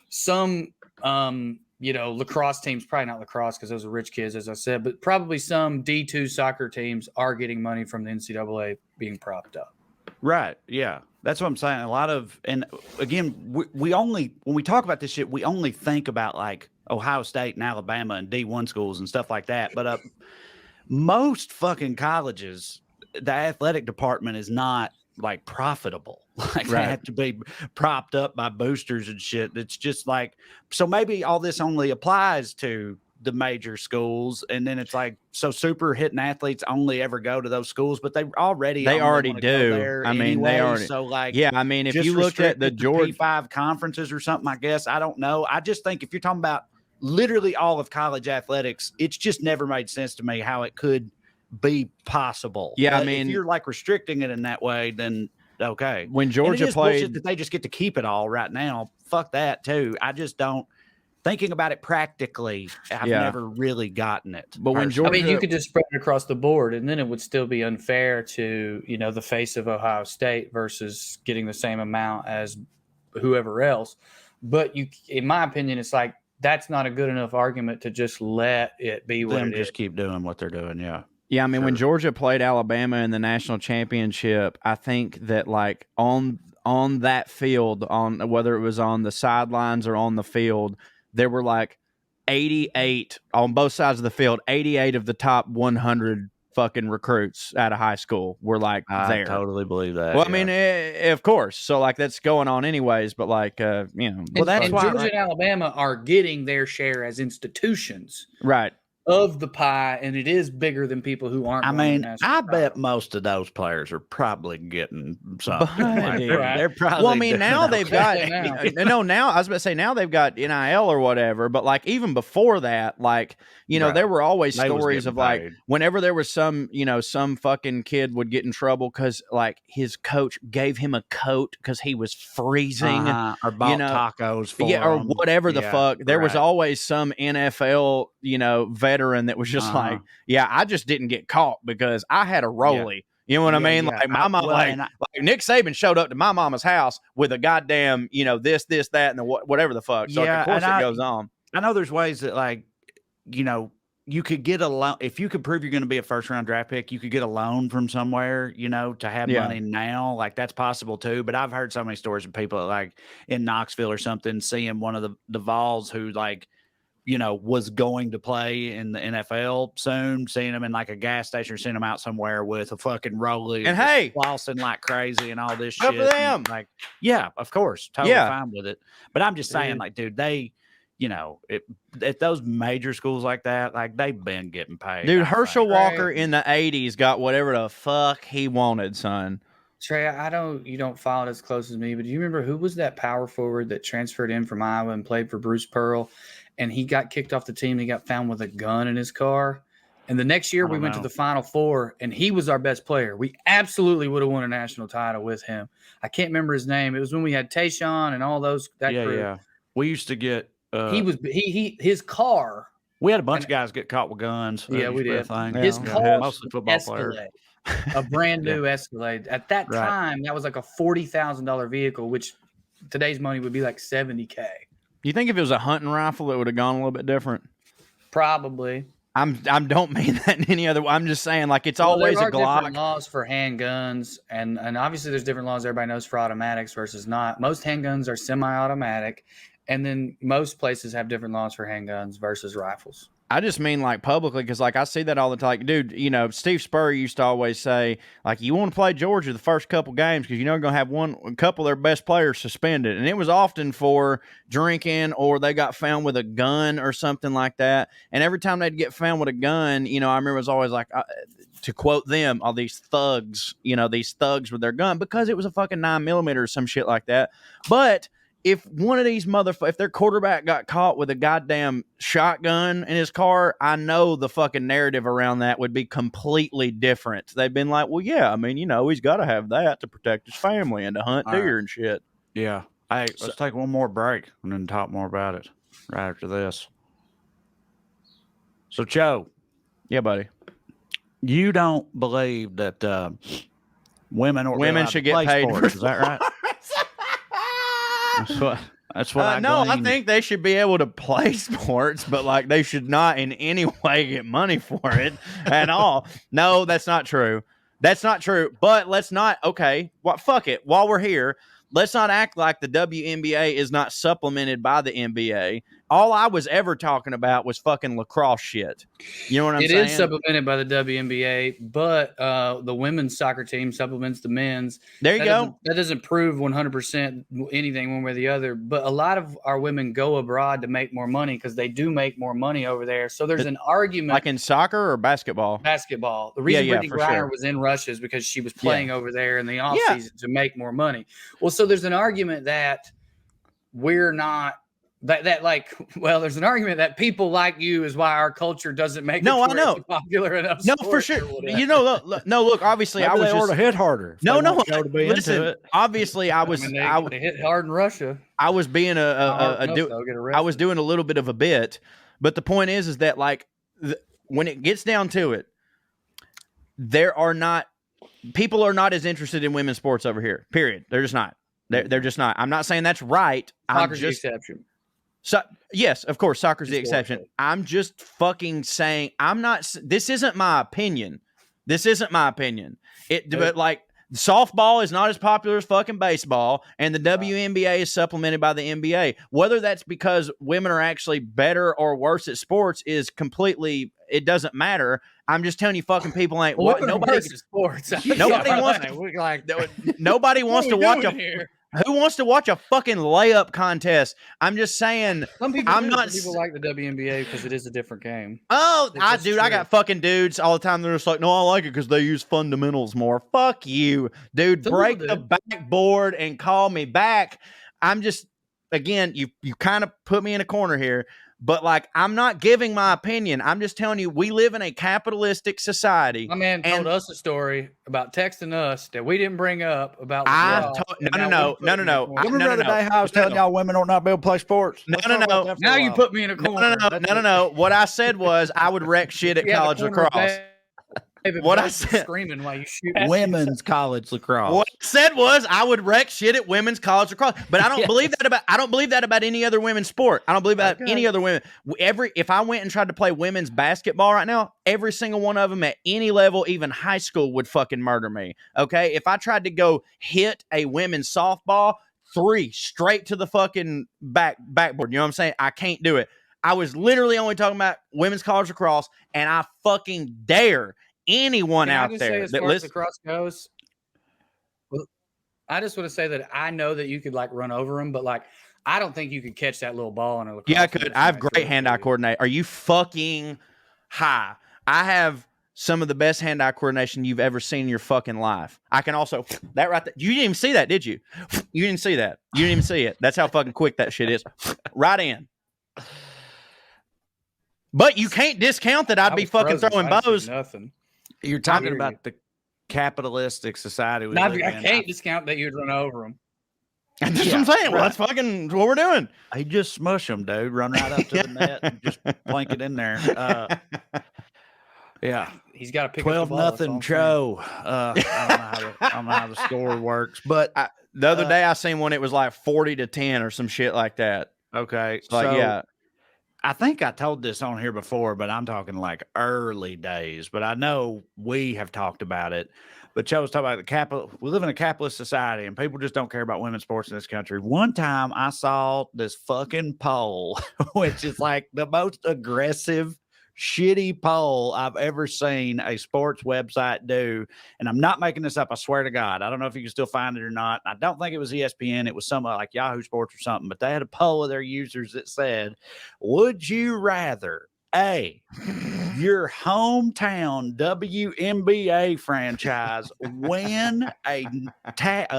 some, lacrosse teams, probably not lacrosse because those are rich kids, as I said, but probably some D2 soccer teams are getting money from the NCAA being propped up. Right. Yeah. That's what I'm saying. A lot of, and again, we only, when we talk about this shit, we only think about like Ohio State and Alabama and D1 schools and stuff like that. But most fucking colleges, the athletic department is not like profitable. Like they have to be propped up by boosters and shit. It's just like, so maybe all this only applies to the major schools, and then it's like, so super hitting athletes only ever go to those schools, but they already do. I mean, anyway, they already. So like, yeah, I mean, if you look at the Georgia P5 conferences or something, I guess, I don't know. I just think if you're talking about literally all of college athletics, it's just never made sense to me how it could be possible. Yeah, but I mean, if you're like restricting it in that way, then okay. When Georgia played, that they just get to keep it all right now. Fuck that too. I just don't. Thinking about it practically, I've never really gotten it. But when Georgia, you could just spread it across the board, and then it would still be unfair to the face of Ohio State versus getting the same amount as whoever else. But in my opinion, it's like that's not a good enough argument to just let it be what it is. Just keep doing what they're doing. Yeah. Yeah, I mean, when Georgia played Alabama in the national championship, I think that like on that field, on whether it was on the sidelines or on the field, there were like 88 on both sides of the field. 88 of the top 100 fucking recruits out of high school were like there. I totally believe that. Well, I mean, of course. So like that's going on anyways. But like, well, that's why Georgia and Alabama are getting their share as institutions, right, of the pie, and it is bigger than people who aren't. I mean, I bet most of those players are probably getting something. They're probably. Well, I mean, now they've got now I was about to say now they've got NIL or whatever, but like even before that, like there were always stories of like whenever there was some some fucking kid would get in trouble because like his coach gave him a coat because he was freezing, or bought tacos for him. Or whatever the fuck. There was always some NFL veteran that was just like, I just didn't get caught because I had a rollie. You know what I mean? Yeah. Like my mom, like Nick Saban showed up to my mama's house with a goddamn, this, that, and the whatever the fuck. So of course it goes on. I know there's ways that like, you could get a loan if you could prove you're going to be a first round draft pick. You could get a loan from somewhere, to have money now. Like that's possible too. But I've heard so many stories of people like in Knoxville or something seeing one of the Vols who like, was going to play in the NFL soon, seeing him in like a gas station or seeing him out somewhere with a fucking rollie and hey, flossing like crazy and all this shit. Good for them. Like, yeah, of course, totally fine with it. But I'm just saying, like, dude, they. At those major schools like that, like they've been getting paid. Dude, Herschel Walker in the 80s got whatever the fuck he wanted, son. Trey, you don't follow it as close as me, but do you remember who was that power forward that transferred in from Iowa and played for Bruce Pearl? And he got kicked off the team. And he got found with a gun in his car. And the next year we went to the Final Four, and he was our best player. We absolutely would have won a national title with him. I can't remember his name. It was when we had Tayshaun and all those. That crew. Yeah. We used to get. His car. We had a bunch of guys get caught with guns. Yeah, we did. His car, mostly football players. A brand new Escalade. At that time, that was like a $40,000 vehicle, which today's money would be like $70K. You think if it was a hunting rifle, it would have gone a little bit different? Probably. I don't mean that in any other way. I'm just saying, like, it's always a Glock. There are different laws for handguns, and obviously there's different laws everybody knows for automatics versus not. Most handguns are semi-automatic. And then most places have different laws for handguns versus rifles. I just mean like publicly because like I see that all the time. Like, dude, Steve Spurrier used to always say, like, you want to play Georgia the first couple games because you're going to have a couple of their best players suspended. And it was often for drinking or they got found with a gun or something like that. And every time they'd get found with a gun, I remember it was always like, to quote them, all these thugs, these thugs with their gun because it was a fucking 9mm or some shit like that. But if one of these if their quarterback got caught with a goddamn shotgun in his car, I know the fucking narrative around that would be completely different. They've been like, well, yeah, I mean, he's got to have that to protect his family and to hunt deer and shit. Yeah. Hey, let's take one more break and then talk more about it right after this. So, Joe. Yeah, buddy. You don't believe that women should get paid for is that right? That's what I no, I think they should be able to play sports, but like they should not in any way get money for it at all. No, that's not true. That's not true. But let's not. Okay, fuck it. While we're here, let's not act like the WNBA is not supplemented by the NBA. All I was ever talking about was fucking lacrosse shit. You know what I'm saying? It is supplemented by the WNBA, but the women's soccer team supplements the men's. There you go. That doesn't prove 100% anything one way or the other, but a lot of our women go abroad to make more money because they do make more money over there. So there's an argument. Like in soccer or basketball? Basketball. The reason Brittany Griner was in Russia is because she was playing over there in the offseason to make more money. Well, so there's an argument that we're not – there's an argument that people like you is why our culture doesn't make it popular enough. No, for sure. Look, obviously maybe I was just hit harder. Listen, obviously I was they hit hard in Russia. I was being I was doing a little bit of a bit, but the point is that like when it gets down to it, people are not as interested in women's sports over here. Period. They're just not. They're just not. I'm not saying that's right. Soccer's the exception. So yes, of course, soccer's the exception. I'm just fucking saying this isn't my opinion. But like softball is not as popular as fucking baseball, and the WNBA is supplemented by the NBA. Whether that's because women are actually better or worse at sports is completely, it doesn't matter. I'm just telling you, fucking people ain't nobody sports. Nobody wants to watch who wants to watch a fucking layup contest? I'm just saying. Some people people like the WNBA because it is a different game. Oh, I got fucking dudes all the time. They're just like, no, I like it because they use fundamentals more. Fuck you, dude. Break the backboard and call me back. I'm just, again, you kind of put me in a corner here. But like, I'm not giving my opinion. I'm just telling you, we live in a capitalistic society. My man told us a story about texting us that we didn't bring up about. No. Remember the other day how I was telling y'all women don't not be able to play sports? No. Now you put me in a corner. No. What I said was I would wreck shit at college lacrosse. What I said, screaming while you shoot Women's college lacrosse. what I said was I would wreck shit at women's college lacrosse, but I don't believe that about. I don't believe that about any other women's sport. I don't believe that any other women. If I went and tried to play women's basketball right now, every single one of them at any level, even high school, would fucking murder me. Okay, if I tried to go hit a women's softball, 3 straight to the fucking backboard. You know what I'm saying? I can't do it. I was literally only talking about women's college lacrosse, and I fucking dare anyone out there that listens. Lacrosse goes. Well, I just want to say that I know that you could like run over them, but like I don't think you could catch that little ball in a lacrosse. Yeah, I could. I have great hand-eye coordination. Are you fucking high? I have some of the best hand-eye coordination you've ever seen in your fucking life. I can also that right there. You didn't even see that, did you? You didn't see that. You didn't even see it. That's how fucking quick that shit is. Right in. But you can't discount that I'd be fucking throwing bows. Nothing. You're talking about the capitalistic society. I can't discount that you'd run over them. That's what I'm saying. Well, that's fucking what we're doing. He just smush them, dude. Run right up to the net and just plank it in there. Yeah. He's got to pick 12-0 Joe. I don't know how the score works. But the other day I seen one, it was like 40-10 or some shit like that. Okay. Like, yeah. I think I told this on here before, but I'm talking like early days. But I know we have talked about it. But Joe was talking about we live in a capitalist society, and people just don't care about women's sports in this country. One time I saw this fucking poll, which is like the most aggressive, shitty poll I've ever seen a sports website do. And I'm not making this up. I swear to God. I don't know if you can still find it or not. I don't think it was ESPN. It was some like Yahoo Sports or something, but they had a poll of their users that said, would you rather A, your hometown WNBA franchise win a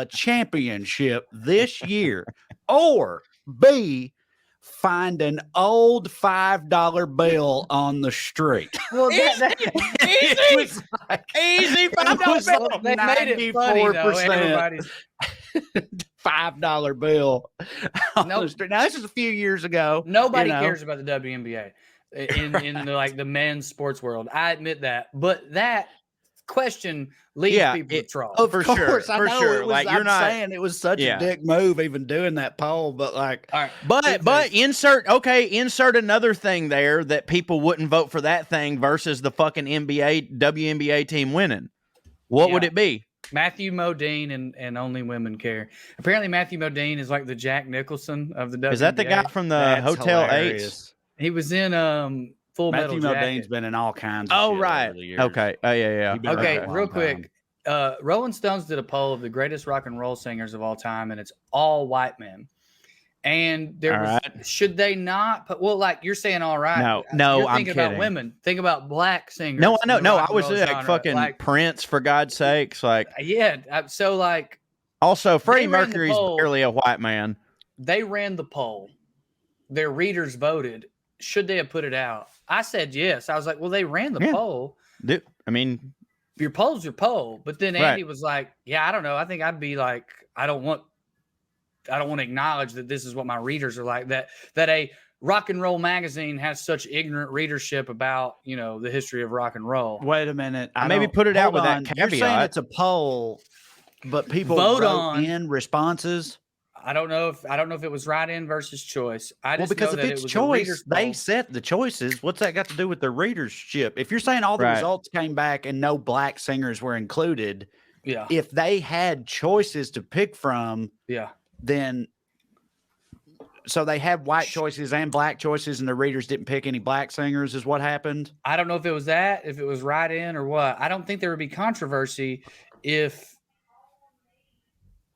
championship this year, or B, find an old $5 bill on the street? Well, easy $5 bill. They made it funny, though. Everybody's $5 bill on the street. Now, this is a few years ago. Nobody cares about the WNBA in the men's sports world. I admit that, but that question leads people to troll. Of for course, sure, I for know sure. it was, I'm saying it was such a dick move even doing that poll, but like, all right, but insert another thing there that people wouldn't vote for that thing versus the fucking WNBA team winning. What would it be? Matthew Modine and Only Women Care. Apparently, Matthew Modine is like the Jack Nicholson of the WNBA. Is that the guy from the Hotel hilarious. 8? He was in Full Metal Jacket. Matthew Modine's been in all kinds of shit over the years. Okay. Oh, yeah. Okay, real quick. Rolling Stones did a poll of the greatest rock and roll singers of all time, and it's all white men. And there was, should they not put, well, like you're saying, all right. No, you're I'm thinking kidding. about women. Think about black singers. No, I know. No, I was like fucking Prince, for God's sakes. Like, yeah. So, like, also, Freddie Mercury's barely a white man. They ran the poll. Their readers voted. Should they have put it out? I said yes. I was like, well, they ran the poll. Dude, I mean, your poll's your poll. But then Andy was like, yeah, I don't know. I think I'd be like, I don't want to acknowledge that this is what my readers are like. That a rock and roll magazine has such ignorant readership about, the history of rock and roll. Wait a minute. Maybe put it out with that caveat. You're saying it's a poll, but people vote on in responses. I don't know if it was write-in versus choice. Because if it's choice, they set the choices. What's that got to do with the readership? If you're saying all the results came back and no black singers were included, if they had choices to pick from, then so they had white choices and black choices, and the readers didn't pick any black singers, is what happened. I don't know if it was that, if it was write-in or what. I don't think there would be controversy if.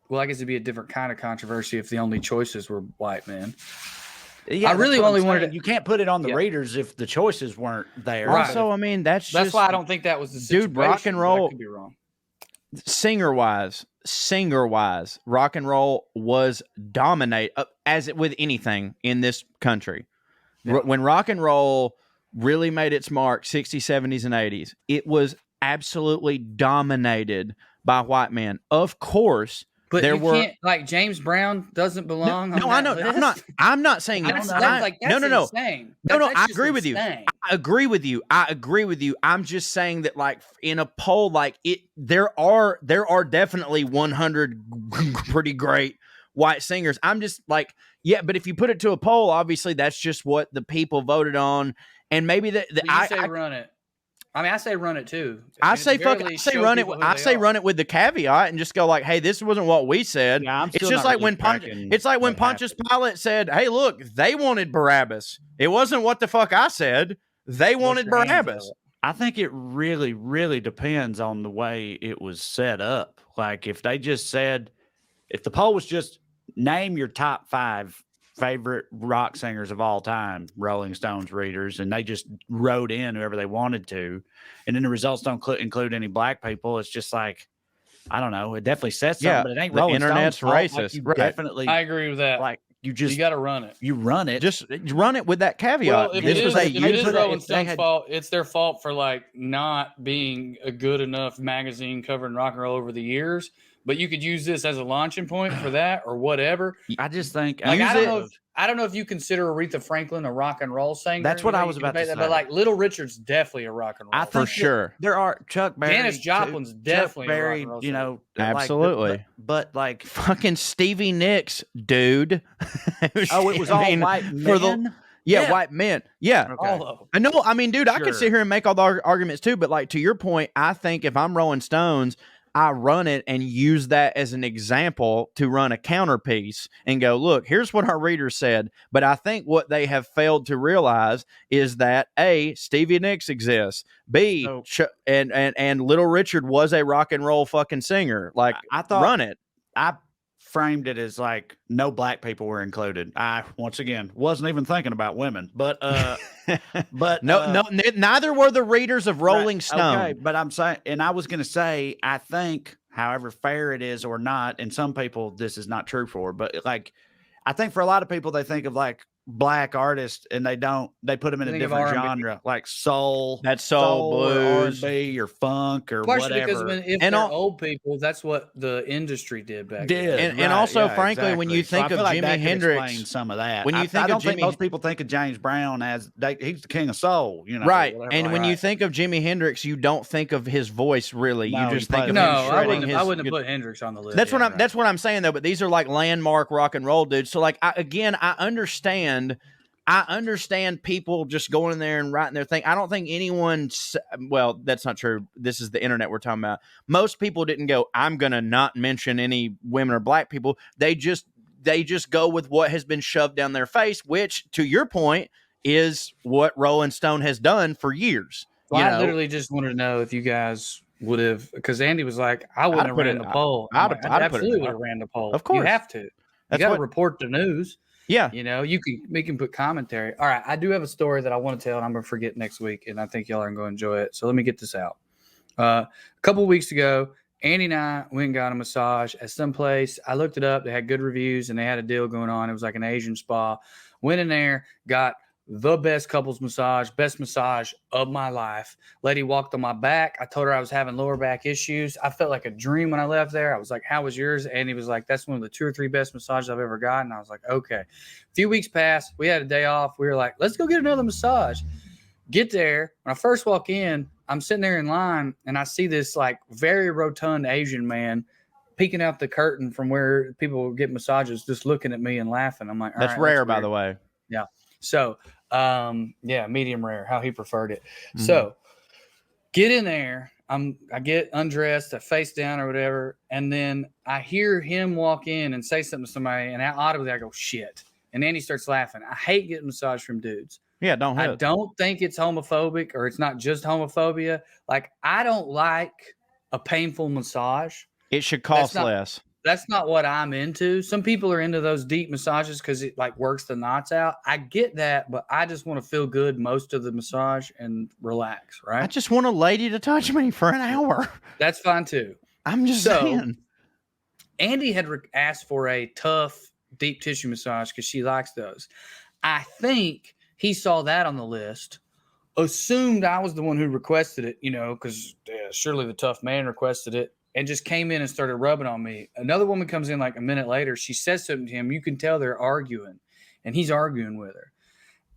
Well, I guess it'd be a different kind of controversy if the only choices were white men. Yeah, I really only wanted you can't put it on the readers if the choices weren't there. Right. Also, I mean, that's why I don't think that was the situation. Dude, rock and roll. I could be wrong. Singer wise, rock and roll was dominate with anything in this country. Yeah. When rock and roll really made its mark, 60s, 70s, and 80s, it was absolutely dominated by white men. Of course. But can't, like, James Brown doesn't belong. No, I know. List. I'm not saying no. I agree with you. I agree with you. I'm just saying that, like, in a poll, like there are definitely 100 pretty great white singers. I'm just like, yeah, but if you put it to a poll, obviously that's just what the people voted on, and maybe run it. I mean, I say run it too. I say run it. Run it with the caveat and just go like, hey, this wasn't what we said. Yeah, it's just like when Pontius Pilate said, hey, look, they wanted Barabbas. It wasn't what the fuck I said. They wanted Barabbas. I think it really, really depends on the way it was set up. Like if they just said, if the poll was just name your top 5 favorite rock singers of all time, Rolling Stones readers, and they just wrote in whoever they wanted to, and then the results don't include any black people, it's just like, I don't know. It definitely says something, but it ain't Rolling internet's Stones racist. Like, definitely, I agree with that. Like you got to run it. You run it. Just run it with that caveat. Well, if it is Rolling Stones' fault, it's their fault for like not being a good enough magazine covering rock and roll over the years. But you could use this as a launching point for that or whatever. I just think I don't know if you consider Aretha Franklin a rock and roll singer. That's what I was about to say. But like Little Richard's definitely a rock and roll. I think for sure. There are Chuck Berry. Janis Joplin's definitely Chuck Berry, a rock and roll you know, absolutely. Like, but like fucking Stevie Nicks, dude. Oh, it was all white men. For the, white men. Yeah. Okay. All of them. I know. I mean, dude, I could sit here and make all the arguments too, but like to your point, I think if I'm Rolling Stones, I run it and use that as an example to run a counterpiece and go, look, here's what our readers said. But I think what they have failed to realize is that A, Stevie Nicks exists. B, and Little Richard was a rock and roll fucking singer. Like, I thought, run it. I framed it as like no black people were included. I once again wasn't even thinking about women, but neither were the readers of Rolling Stone. Okay, but I'm saying, and I was going to say, I think, however fair it is or not, and some people this is not true for, but like, I think for a lot of people they think of like black artists and they put them in a different genre, like soul, blues, or R&B or funk or partially whatever. Because if they're old people, that's what the industry did back then. And also, frankly, exactly. When you think of Jimi Hendrix, some of that. When you think I don't think most people think of James Brown as he's the king of soul, you know, right? And when you think of Jimi Hendrix, you don't think of his voice really. No, you just think of him shredding I wouldn't have put Hendrix on the list. That's what I'm saying though. But these are like landmark rock and roll dudes. So like, I understand people just going in there and writing their thing. I don't think anyone, well, that's not true. This is the internet we're talking about. Most people didn't go, I'm going to not mention any women or black people. They just go with what has been shoved down their face, which, to your point, is what Rolling Stone has done for years. Well, I literally just wanted to know if you guys would have, because Andy was like, I wouldn't have ran the poll. I absolutely would have ran the poll. Of course. You have to. You got to report the news. Yeah. You know, we can put commentary. All right. I do have a story that I want to tell and I'm going to forget next week. And I think y'all are going to enjoy it. So let me get this out. A couple of weeks ago, Andy and I went and got a massage at some place. I looked it up. They had good reviews and they had a deal going on. It was like an Asian spa. Went in there, got the best couples massage, best massage of my life. Lady walked on my back. I told her I was having lower back issues. I felt like a dream when I left there. I was like, how was yours? And he was like, that's one of the 2 or 3 best massages I've ever gotten. I was like, okay. A few weeks passed. We had a day off. We were like, let's go get another massage. Get there. When I first walk in, I'm sitting there in line and I see this like very rotund Asian man peeking out the curtain from where people get massages, just looking at me and laughing. I'm like, that's rare, by the way. Yeah. So, medium rare, how he preferred it. Mm-hmm. So get in there. I get undressed, I face down or whatever. And then I hear him walk in and say something to somebody. And audibly I go, shit. And then he starts laughing. I hate getting massage from dudes. Yeah. I don't think it's homophobic or it's not just homophobia. Like I don't like a painful massage. It should cost less. That's not what I'm into. Some people are into those deep massages because it like works the knots out. I get that, but I just want to feel good most of the massage and relax, right? I just want a lady to touch me for an hour. That's fine too. I'm just saying. Andy had asked for a tough, deep tissue massage because she likes those. I think he saw that on the list, assumed I was the one who requested it, you know, because surely the tough man requested it. And just came in and started rubbing on me. Another woman comes in like a minute later. She says something to him. You can tell they're arguing. And he's arguing with her.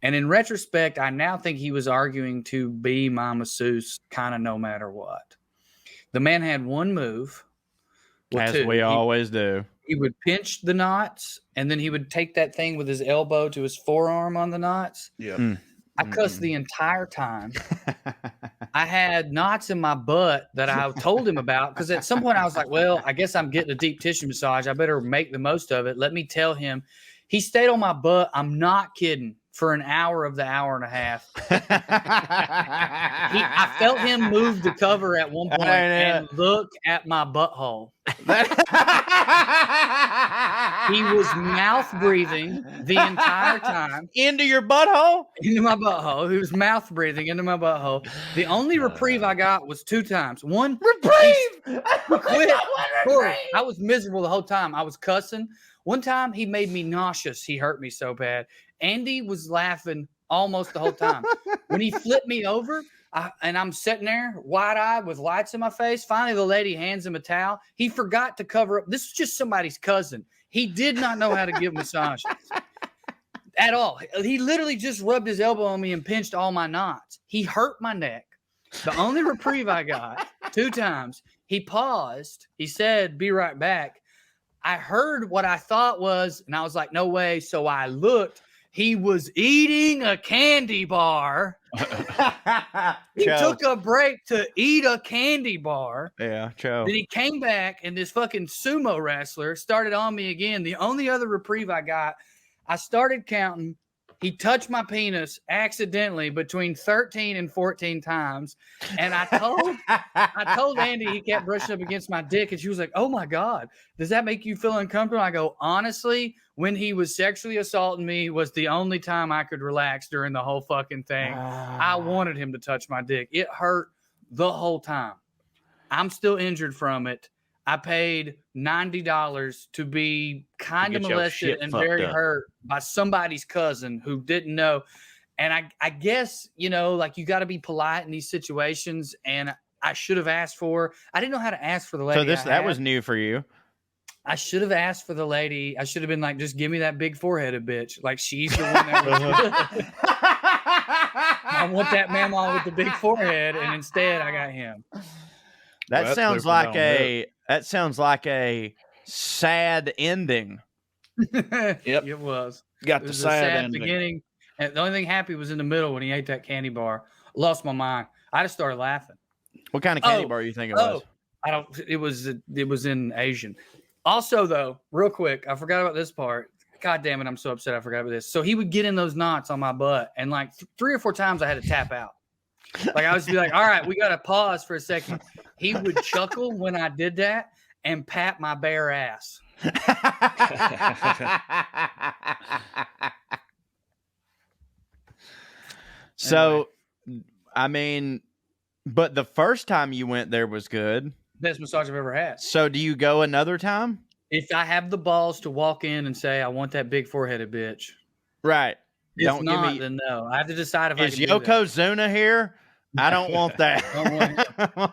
And in retrospect, I now think he was arguing to be my masseuse kind of no matter what. The man had one move. As we always do. He would pinch the knots, and then he would take that thing with his elbow to his forearm on the knots. Yeah. I cussed the entire time. I had knots in my butt that I told him about because at some point I was like, well, I guess I'm getting a deep tissue massage. I better make the most of it. Let me tell him. He stayed on my butt. I'm not kidding. For an hour of the hour and a half. I felt him move the cover at one point and look at my butthole. He was mouth breathing the entire time. Into your butthole? Into my butthole. He was mouth breathing into my butthole. The only reprieve I got was 2 times. One reprieve. Quit. Corey, I was miserable the whole time. I was cussing. One time he made me nauseous. He hurt me so bad. Andy was laughing almost the whole time. When he flipped me over, and I'm sitting there wide-eyed with lights in my face, finally the lady hands him a towel. He forgot to cover up. This was just somebody's cousin. He did not know how to give massages at all. He literally just rubbed his elbow on me and pinched all my knots. He hurt my neck. The only reprieve I got 2 times, he paused. He said, be right back. I heard what I thought was, and I was like, no way. So I looked. He was eating a candy bar. He took a break to eat a candy bar. Yeah, Joe. Then he came back, and this fucking sumo wrestler started on me again. The only other reprieve I got, I started counting. He touched my penis accidentally between 13 and 14 times. And I told Andy, he kept brushing up against my dick. And she was like, oh my God, does that make you feel uncomfortable? I go, honestly, when he was sexually assaulting me was the only time I could relax during the whole fucking thing. I wanted him to touch my dick. It hurt the whole time. I'm still injured from it. I paid $90 to be kind of molested and very hurt by somebody's cousin who didn't know. And I guess, you know, like you got to be polite in these situations. And I should have asked for, I didn't know how to ask for the lady. So that was new for you. I should have asked for the lady. I should have been like, just give me that big foreheaded bitch. Like she's the one that was I want that mama with the big forehead. And instead I got him. That sounds like a sad ending. Yep, it was. Got it was the sad ending. Beginning, and the only thing happy was in the middle when he ate that candy bar. Lost my mind. I just started laughing. What kind of candy bar you think it was? I don't. It was in Asian. Also, though, real quick, I forgot about this part. God damn it, I'm so upset I forgot about this. So he would get in those knots on my butt, and like 3 or 4 times I had to tap out. Like I was be like, all right, we got to pause for a second. He would chuckle when I did that and pat my bare ass. So, I mean, but the first time you went there was good. Best massage I've ever had. So do you go another time? If I have the balls to walk in and say, I want that big foreheaded bitch. Right. If not, then no. I have to decide if I can Yokozuna here? I don't want that.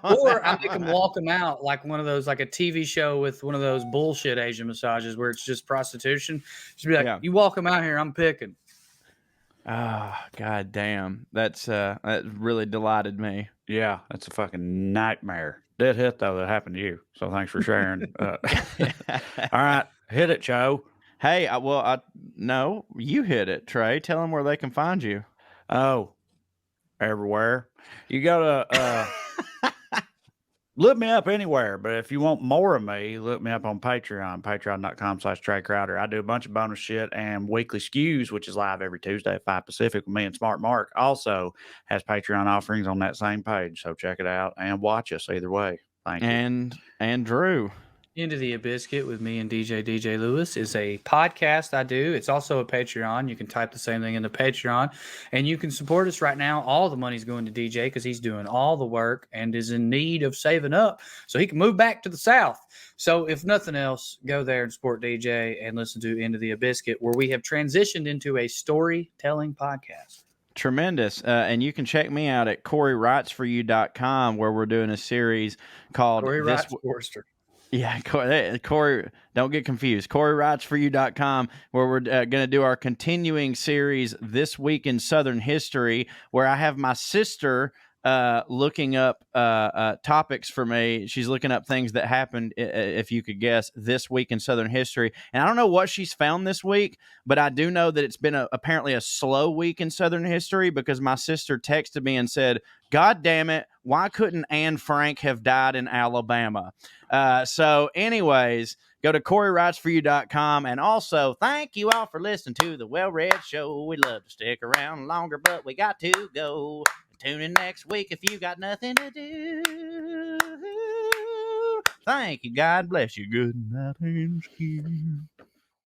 Or I make them walk them out like one of those, like a TV show with one of those bullshit Asian massages where it's just prostitution. Just be like, you walk them out here, I'm picking. Oh, God damn. That really delighted me. Yeah, that's a fucking nightmare. Dead hit, though, that happened to you. So thanks for sharing. All right, hit it, Joe. Hey, no, you hit it, Trey. Tell them where they can find you. Oh, everywhere. You go to look me up anywhere, but if you want more of me, look me up on Patreon, patreon.com/Trey Crowder. I do a bunch of bonus shit, and Weekly Skews, which is live every Tuesday at 5 Pacific with me and Smart Mark, also has Patreon offerings on that same page. So check it out and watch us either way. Thank you. And Drew. Into the Biscuit with me and DJ Lewis is a podcast I do. It's also a Patreon. You can type the same thing into Patreon, and you can support us right now. All the money's going to DJ because he's doing all the work and is in need of saving up so he can move back to the South. So if nothing else, go there and support DJ and listen to Into the Biscuit, where we have transitioned into a storytelling podcast. Tremendous. And you can check me out at CoreyWritesForYou.com, where we're doing a series called Corey Writes Forrester. Yeah, Corey, don't get confused. CoreyWritesForYou.com, where we're going to do our continuing series This Week in Southern History, where I have my sister looking up topics for me. She's looking up things that happened, if you could guess, this week in Southern history. And I don't know what she's found this week, but I do know that it's been apparently a slow week in Southern history, because my sister texted me and said, "God damn it, why couldn't Anne Frank have died in Alabama?" So anyways, go to CoreyWritesForYou.com. And also, thank you all for listening to the WellRED Show. We'd love to stick around longer, but we got to go. Tune in next week if you got nothing to do. Thank you. God bless you. Good night and skin.